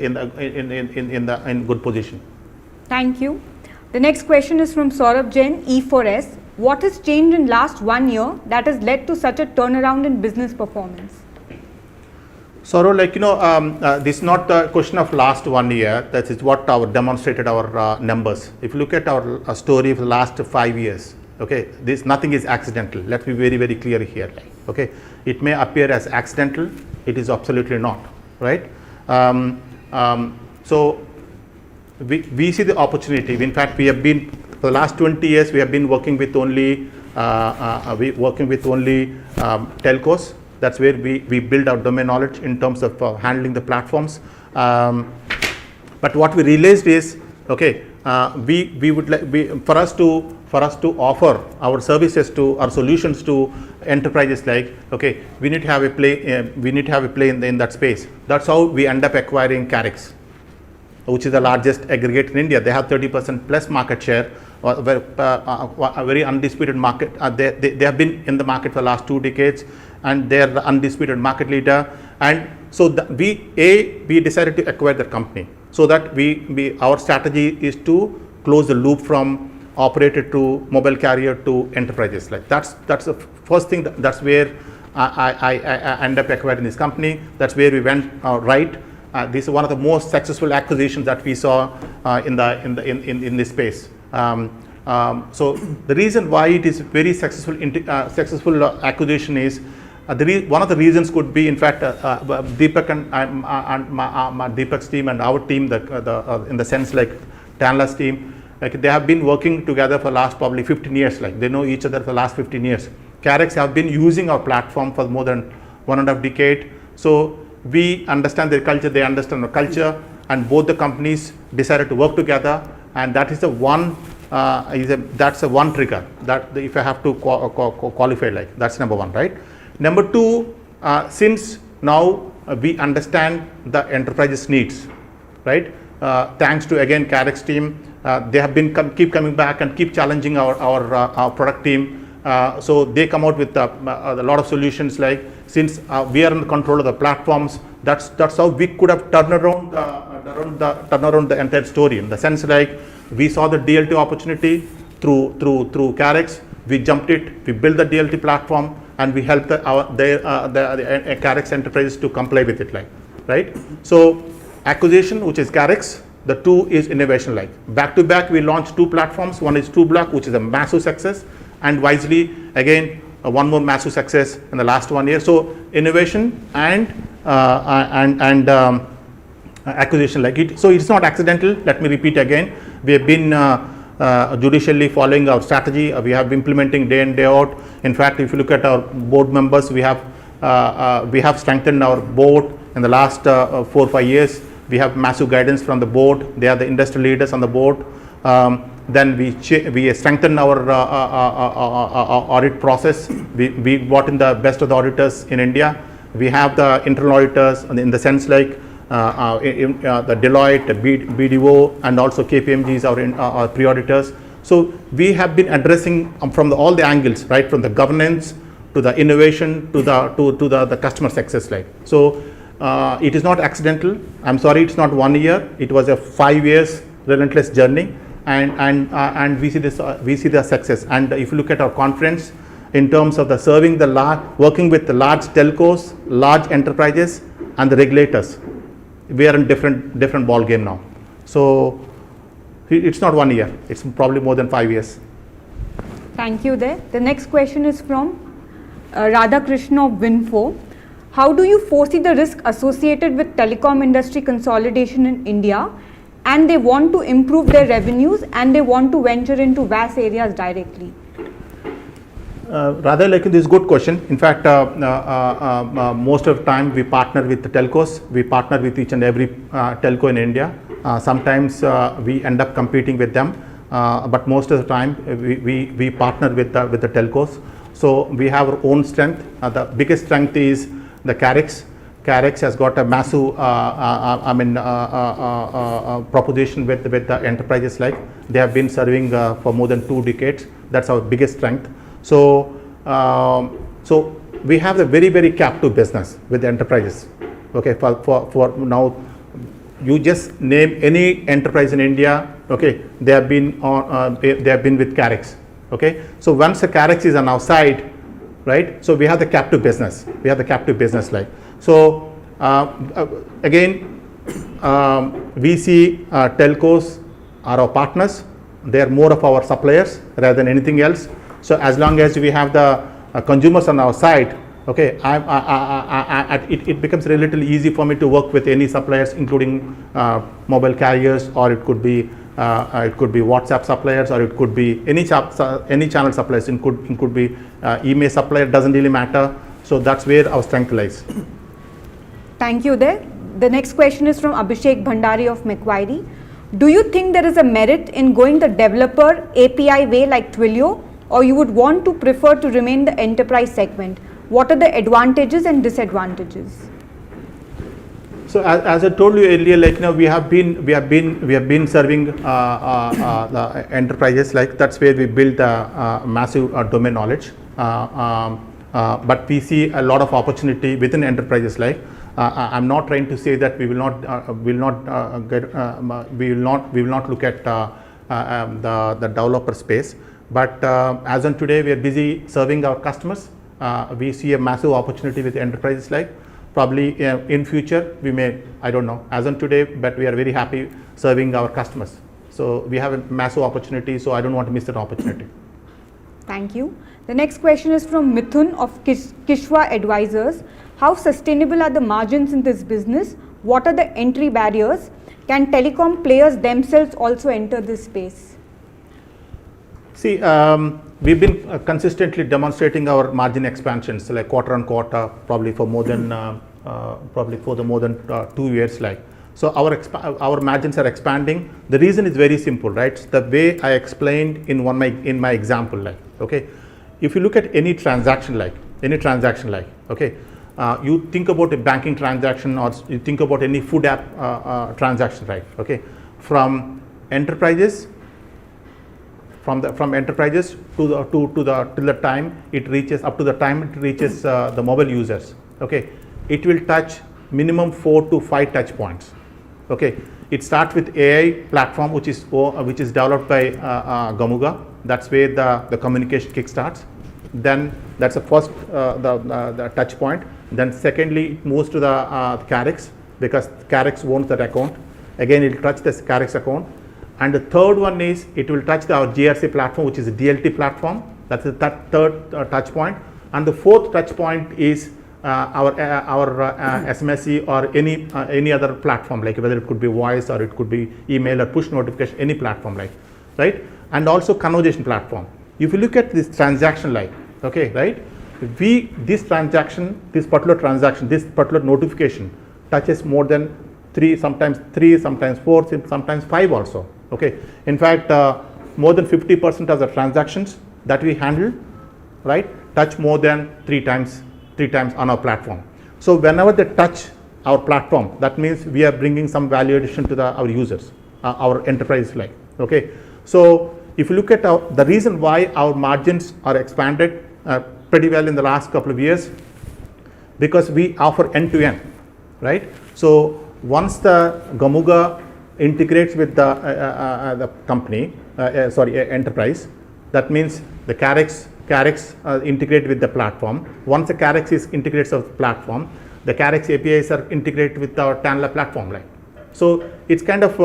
good position. Thank you. The next question is from Saurabh Jain, E4S. What has changed in last 1 year that has led to such a turnaround in business performance? Saurabh, this is not the question of last 1 year. That is what demonstrated our numbers. If you look at our story for the last 5 years, okay, nothing is accidental. Let's be very clear here. Okay, it may appear as accidental. It is absolutely not, right? So we see the opportunity. In fact, we have been for the last 20 years we have been working with only telcos, That's where we build our domain knowledge in terms of handling the platforms. But what we realized is, okay, we would like for us to offer our services to our solutions to enterprises, like, okay, we need to have a play in that space. That's how we end up acquiring Karix, which is the largest aggregator in India. They have 30% plus market share, a very undisputed market. They have been in the market for the last 2 decades, and they are the undisputed market leader. And so we decided to acquire the company, so that our strategy is to close the loop from operator to mobile carrier to enterprises. Like that's the first thing. That's where I end up acquiring this company. That's where we went right. This is one of the most successful acquisitions that we saw in this space. So the reason why it is very successful acquisition is one of the reasons could be, in fact, Deepak and Deepak's team and our team, in the sense like Tanla's team, like they have been working together for last probably 15 years. Like they know each other for the last 15 years. Karix have been using our platform for more than 1.5 decades. So we understand their culture, they understand our culture, and both the companies decided to work together. And that is the one. That's a one trigger that if I have to qualify, like that's number one, right? Number two, since now we understand the enterprise's needs, right? Thanks to again Karix team, they have been keep coming back and keep challenging our product team. So they come out with a lot of solutions. Like since we are in control of the platforms, that's how we could have turned around the entire story. In the sense, like we saw the DLT opportunity through Karix, we jumped it, we built the DLT platform, and we helped the Karix enterprises to comply with it, like, right? So acquisition, which is Karix, the two is innovation. Like back to back, we launched 2 platforms. One is TrueBlock, which is a massive success, and Wisely, again, one more massive success in the last 1 year. So innovation and acquisition, like it. So it's not accidental. Let me repeat again. We have been judicially following our strategy. We have been implementing day in, day out. In fact, if you look at our board members, we have strengthened our board in the last 4 or 5 years. We have massive guidance from the board. They are the industry leaders on the board. Then we strengthened our audit process. We brought in the best of the auditors in India. We have the internal auditors in the sense like the Deloitte, the BDO, and also KPMG is our pre-auditors. So we have been addressing from all the angles, right, from the governance to the innovation to the customer success line. So it is not accidental. I'm sorry, it's not 1 year. It was a 5 years relentless journey, and we see the success. And if you look at our conference, in terms of working with the large telcos, large enterprises, and the regulators, we are in different ball game now. So it's not 1 year. It's probably more than 5 years. Thank you there. The next question is from Radhakrishna of Winfo. How do you foresee the risk associated with telecom industry consolidation in India, and they want to improve their revenues and they want to venture into vast areas directly? Rather, like this is a good question. In fact, most of the time we partner with the telcos. We partner with each and every telco in India. Sometimes we end up competing with them, but most of the time we partner with the telcos. So we have our own strength. The biggest strength is the Karix. Karix has got a massive proposition with the enterprises. Like they have been serving for more than 2 decades. That's our biggest strength. So we have a very captive business with the enterprises. Okay, for now, you just name any enterprise in India. Okay, they have been with Karix. Okay, so once the Karix is on our side, right? So we have the captive business. Like so. Again, we see telcos are our partners. They are more of our suppliers rather than anything else. So as long as we have the consumers on our side, okay, it becomes relatively easy for me to work with any suppliers, including mobile carriers, or it could be WhatsApp suppliers, or it could be any channel suppliers. It could be email supplier. Doesn't really matter. So that's where our strength lies. Thank you there. The next question is from Abhishek Bhandari of Macquarie. Do you think there is a merit in going the developer API way like Twilio, or you would want to prefer to remain the enterprise segment? What are the advantages and disadvantages? So as I told you earlier, like we have been serving the enterprises, like that's where we build massive domain knowledge. But we see a lot of opportunity within enterprises. Like I'm not trying to say that we will not look at the developer space. But as on today, we are busy serving our customers. We see a massive opportunity with enterprises. Like probably in future we may, I don't know, as on today, but we are very happy serving our customers. So we have a massive opportunity. So I don't want to miss that opportunity. Thank you. The next question is from Mithun of Kishwa Advisors. How sustainable are the margins in this business? What are the entry barriers? Can telecom players themselves also enter this space? See, we've been consistently demonstrating our margin expansions, like quarter on quarter, probably for more than 2 years. Like so, our margins are expanding. The reason is very simple, right? The way I explained in my example, like okay, if you look at any transaction, like okay, you think about a banking transaction or you think about any food app transaction, right? Okay, from enterprises to the time it reaches the mobile users. Okay, it will touch minimum 4 to 5 touch points. Okay, it starts with AI platform which is developed by Gamooga. That's where the communication kick starts. Then that's the first the touch point. Then secondly, it moves to the Karix, because Karix owns that account. Again, it will touch the Karix account. And the third one is it will touch our GRC platform, which is a DLT platform. That's the third touch point. And the fourth touch point is our SMSE or any other platform, like whether it could be voice or it could be email or push notification, any platform, like right. And also conversation platform. If you look at this transaction, like okay, right, this particular notification touches more than 3, sometimes 4, sometimes 5 also. Okay, in fact, more than 50% of the transactions that we handle, right, touch more than 3 times on our platform. So whenever they touch our platform, that means we are bringing some value addition to our users, our enterprise, like okay. So if you look at the reason why our margins are expanded pretty well in the last couple of years, because we offer end-to-end, right? So once the Gamooga integrates with the company, enterprise, that means the Karix integrate with the platform. Once the Karix is integrated with the platform, the Karix APIs are integrated with our Tanla platform, right? So it's kind of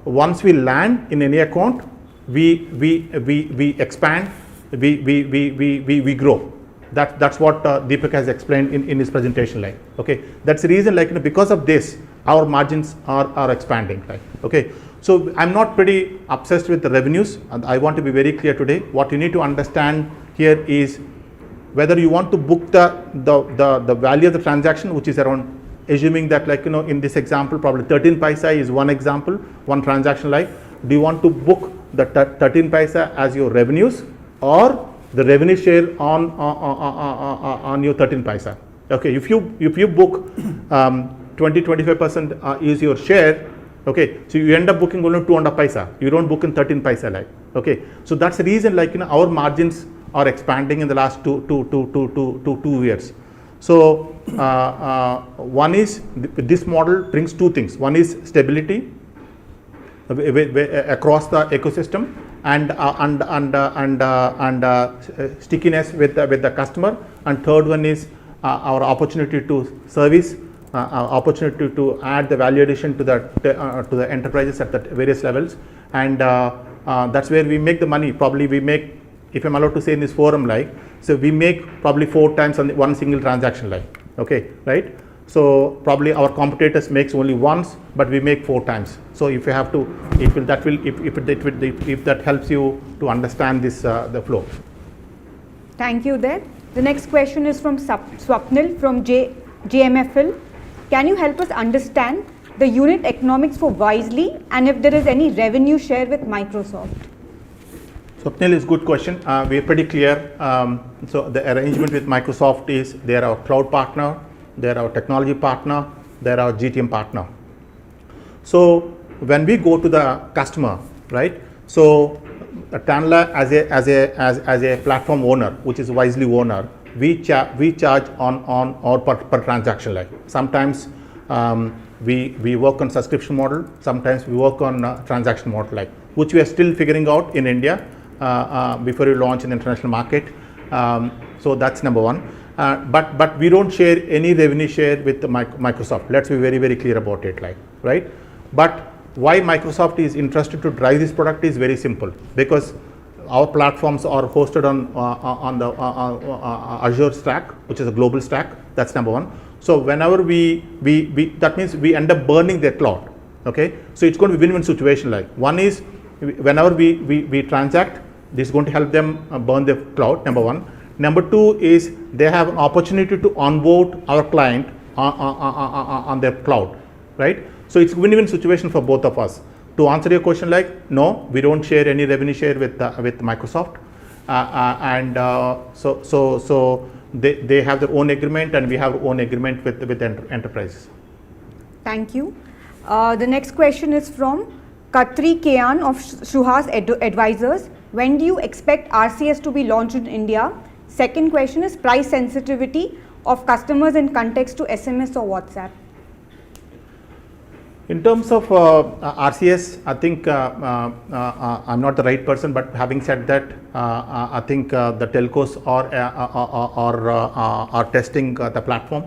once we land in any account, we expand, we grow. That's what Deepak has explained in his presentation, like okay. That's the reason, like because of this, our margins are expanding, right? Okay, so I'm not pretty obsessed with the revenues, and I want to be very clear today. What you need to understand here is whether you want to book the value of the transaction, which is around, assuming that like in this example probably 13 paisa is one example, one transaction. Like do you want to book the 13 paisa as your revenues or the revenue share on your 13 paisa? Okay, if you book 20-25% is your share, okay, so you end up booking only 2.5 paisa. You don't book in 13 paisa, like okay. So that's the reason, like our margins are expanding in the last two years. So one is this model brings 2 things. One is stability across the ecosystem and stickiness with the customer. And third one is our opportunity to service, opportunity to add the value addition to the enterprises at the various levels. And that's where we make the money. Probably we make, if I'm allowed to say in this forum, like so we make probably 4 times on one single transaction, like okay, right? So probably our competitors makes only once, but we make 4 times. So if you have to, if that helps you to understand this the flow. Thank you there. The next question is from Swapnil from JMFL. Can you help us understand the unit economics for Wisely and if there is any revenue share with Microsoft? Swapnil is good question. We are pretty clear. So the arrangement with Microsoft is they are our cloud partner, they are our technology partner, they are our GTM partner. So when we go to the customer, right? So Tanla as a platform owner, which is Wisely owner, we charge on or per transaction. Like sometimes we work on subscription model, sometimes we work on transaction model, like which we are still figuring out in India before we launch in the international market. So that's number one. But we don't share any revenue share with Microsoft. Let's be very clear about it, like, right? But why Microsoft is interested to drive this product is very simple, because our platforms are hosted on the Azure stack, which is a global stack. That's number one. So whenever we that means we end up burning their cloud. Okay, so it's going to be win-win situation. Like one is whenever we transact, this is going to help them burn their cloud. Number one. Number two is they have an opportunity to onboard our client on their cloud, right? So it's a win-win situation for both of us. To answer your question, like, no, we don't share any revenue share with Microsoft, so they have their own agreement and we have our own agreement with enterprises. Thank you. The next question is from Katri Kayan of Shuhas Advisors. When do you expect RCS to be launched in India? Second question is price sensitivity of customers in context to SMS or WhatsApp. In terms of RCS, I think I'm not the right person, but having said that, I think the telcos are testing the platform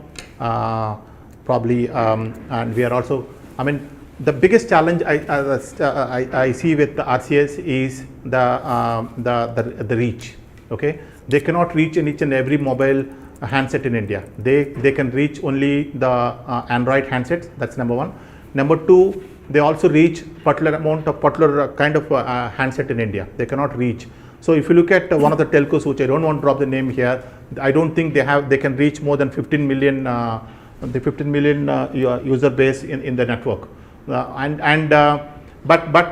probably, and we are also. I mean, the biggest challenge I see with the RCS is the reach. Okay, they cannot reach in each and every mobile handset in India. They can reach only the Android handsets. That's number one. Number two, they also reach particular kind of handset in India. They cannot reach. So if you look at one of the telcos, which I don't want to drop the name here, I don't think they can reach more than 15 million user base in the network. But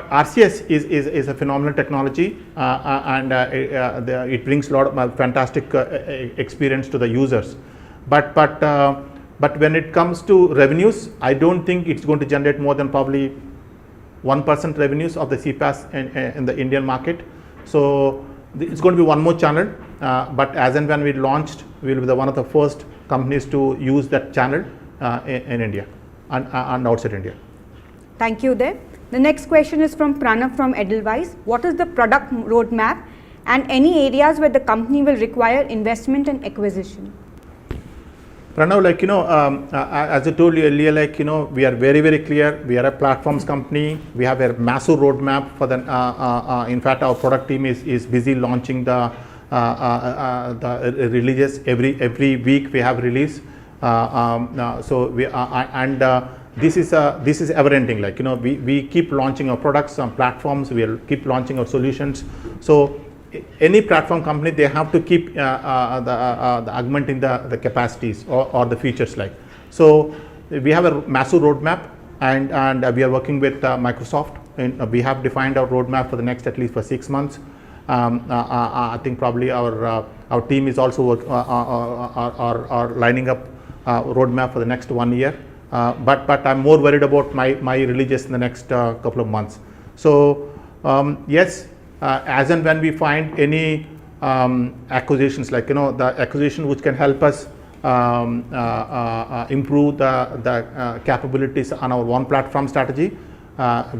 RCS is a phenomenal technology, and it brings a lot of fantastic experience to the users. But when it comes to revenues, I don't think it's going to generate more than probably 1% revenues of the CPaaS in the Indian market. So it's going to be one more channel. But as and when we launched, we will be one of the first companies to use that channel in India and outside India. Thank you, Uday. The next question is from Pranav from Edelweiss. What is the product roadmap and any areas where the company will require investment and acquisition? Pranav, like, as I told you earlier, like, we are very clear. We are a platforms company. We have a massive roadmap for the, in fact, our product team is busy launching the releases every week. We have release. So we this is ever ending. Like, we keep launching our products on platforms. We'll keep launching our solutions. So any platform company, they have to keep the augmenting the capacities or the features, like. So we have a massive roadmap, and we are working with Microsoft, and we have defined our roadmap for the next at least for 6 months. I think probably our team is also are lining up roadmap for the next 1 year. But I'm more worried about my releases in the next couple of months. So yes. As and when we find any acquisitions, like, the acquisition which can help us improve the capabilities on our one platform strategy,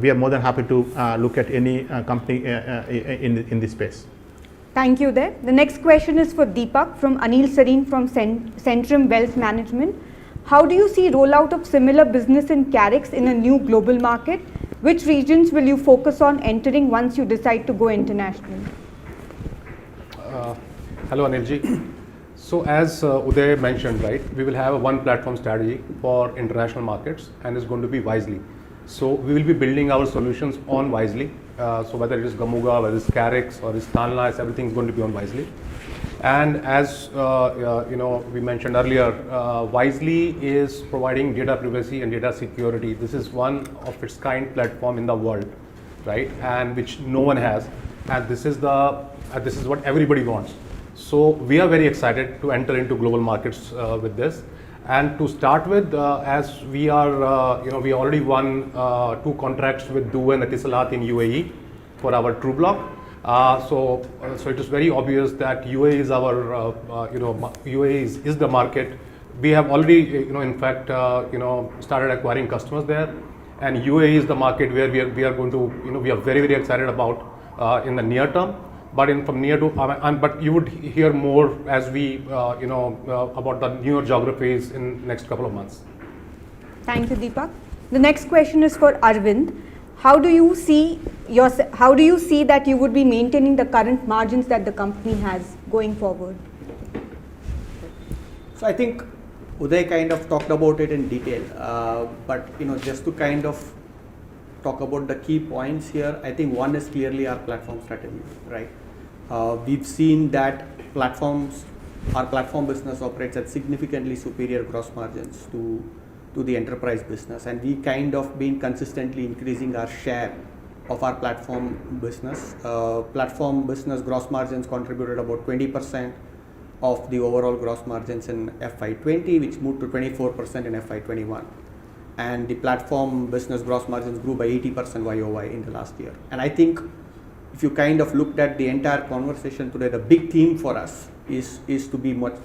we are more than happy to look at any company in this space. Thank you, Uday. The next question is for Deepak from Anil Sareen from Centrum Wealth Management. How do you see rollout of similar business in Karix in a new global market? Which regions will you focus on entering once you decide to go international? Hello, Anilji. So as Uday mentioned, right, we will have a one platform strategy for international markets, and it's going to be Wisely. So we will be building our solutions on Wisely. So whether it is Gamuga, whether it's Karix or it's Tanla, everything is going to be on Wisely. And as we mentioned earlier, Wisely is providing data privacy and data security. This is one of its kind platform in the world, right? And which no one has. And this is what everybody wants. So we are very excited to enter into global markets with this. And to start with, as we are, we already won 2 contracts with Du and Etisalat in UAE for our TrueBlock. So it is very obvious that UAE is our, UAE is the market. We have already, in fact, started acquiring customers there, and UAE is the market where we are going to, we are very, very excited about in the near term. But from near to, but you would hear more as we, about the newer geographies in next couple of months. Thank you, Deepak. The next question is for Arvind. How do you see that you would be maintaining the current margins that the company has going forward? So I think Uday kind of talked about it in detail, but just to kind of talk about the key points here, I think one is clearly our platform strategy, right? We've seen that our platform business operates at significantly superior gross margins to the enterprise business, and we kind of been consistently increasing our share of our platform business. Platform business gross margins contributed about 20% of the overall gross margins in FY20, which moved to 24% in FY21. And the platform business gross margins grew by 80% YOY in the last year. And I think if you kind of looked at the entire conversation today, the big theme for us is to be much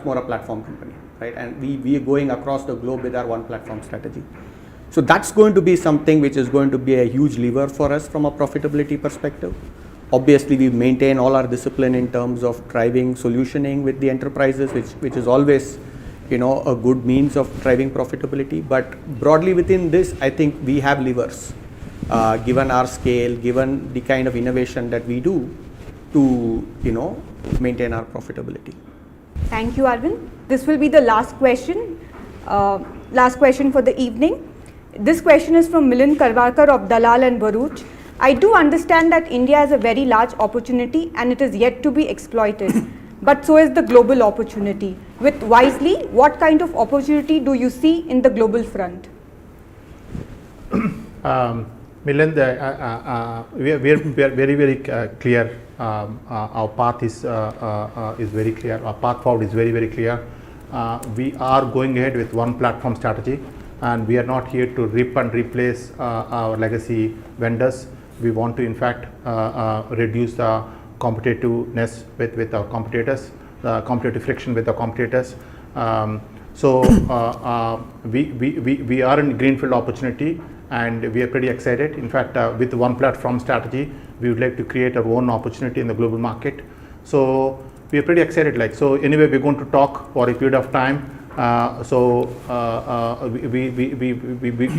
more a platform company, right? And we are going across the globe with our one platform strategy. So that's going to be something which is going to be a huge lever for us from a profitability perspective. Obviously, we maintain all our discipline in terms of driving solutioning with the enterprises, which is always, a good means of driving profitability. But broadly within this, I think we have levers, given our scale, given the kind of innovation that we do to, maintain our profitability. Thank you, Arvind. This will be the last question for the evening. This question is from Milind Karwarkar of Dalal and Baruch. I do understand that India is a very large opportunity and it is yet to be exploited, but so is the global opportunity. With Wisely, what kind of opportunity do you see in the global front? Milind, we are very, very clear. Our path is very clear. Our path forward is very, very clear. We are going ahead with one platform strategy, and we are not here to rip and replace our legacy vendors. We want to, in fact, reduce the competitiveness with our competitors, the competitive friction with the competitors. We are in greenfield opportunity, and we are pretty excited. In fact, with one platform strategy, we would like to create our own opportunity in the global market. So we are pretty excited. Anyway, we're going to talk for a period of time.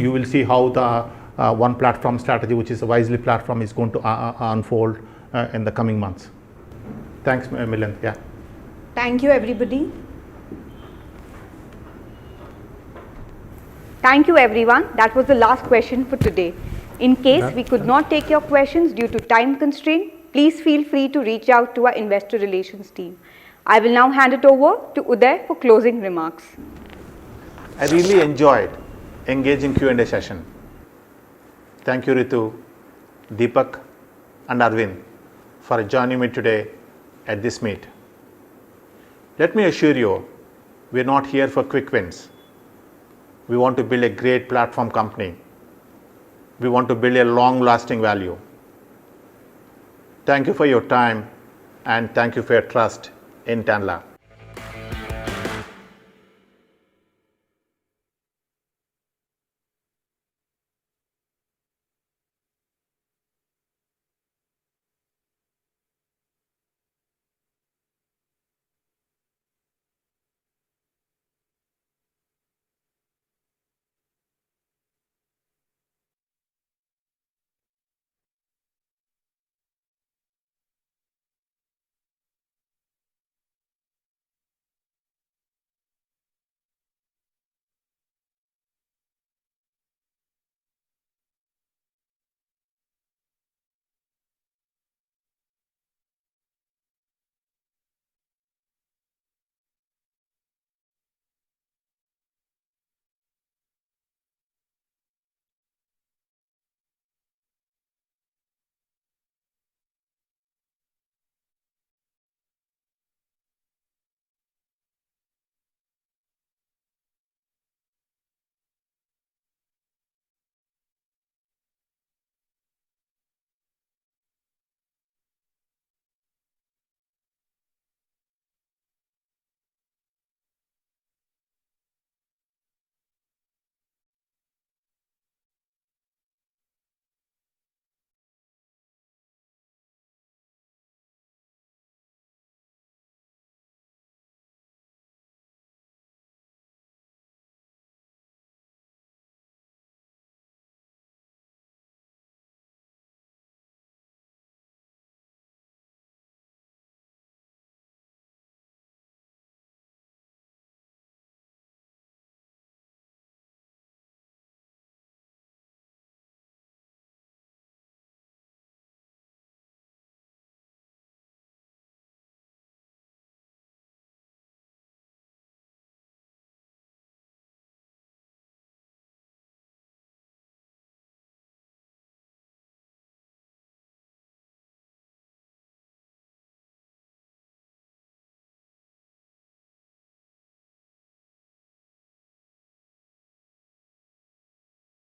You will see how the one platform strategy, which is a Wisely platform, is going to unfold in the coming months. Thanks, Milind. Yeah. Thank you, everybody. Thank you, everyone. That was the last question for today. In case we could not take your questions due to time constraint, please feel free to reach out to our investor relations team. I will now hand it over to Uday for closing remarks. I really enjoyed engaging Q&A session. Thank you, Ritu, Deepak, and Arvind for joining me today at this meet. Let me assure you, we are not here for quick wins. We want to build a great platform company. We want to build a long-lasting value. Thank you for your time, and thank you for your trust in Tanla.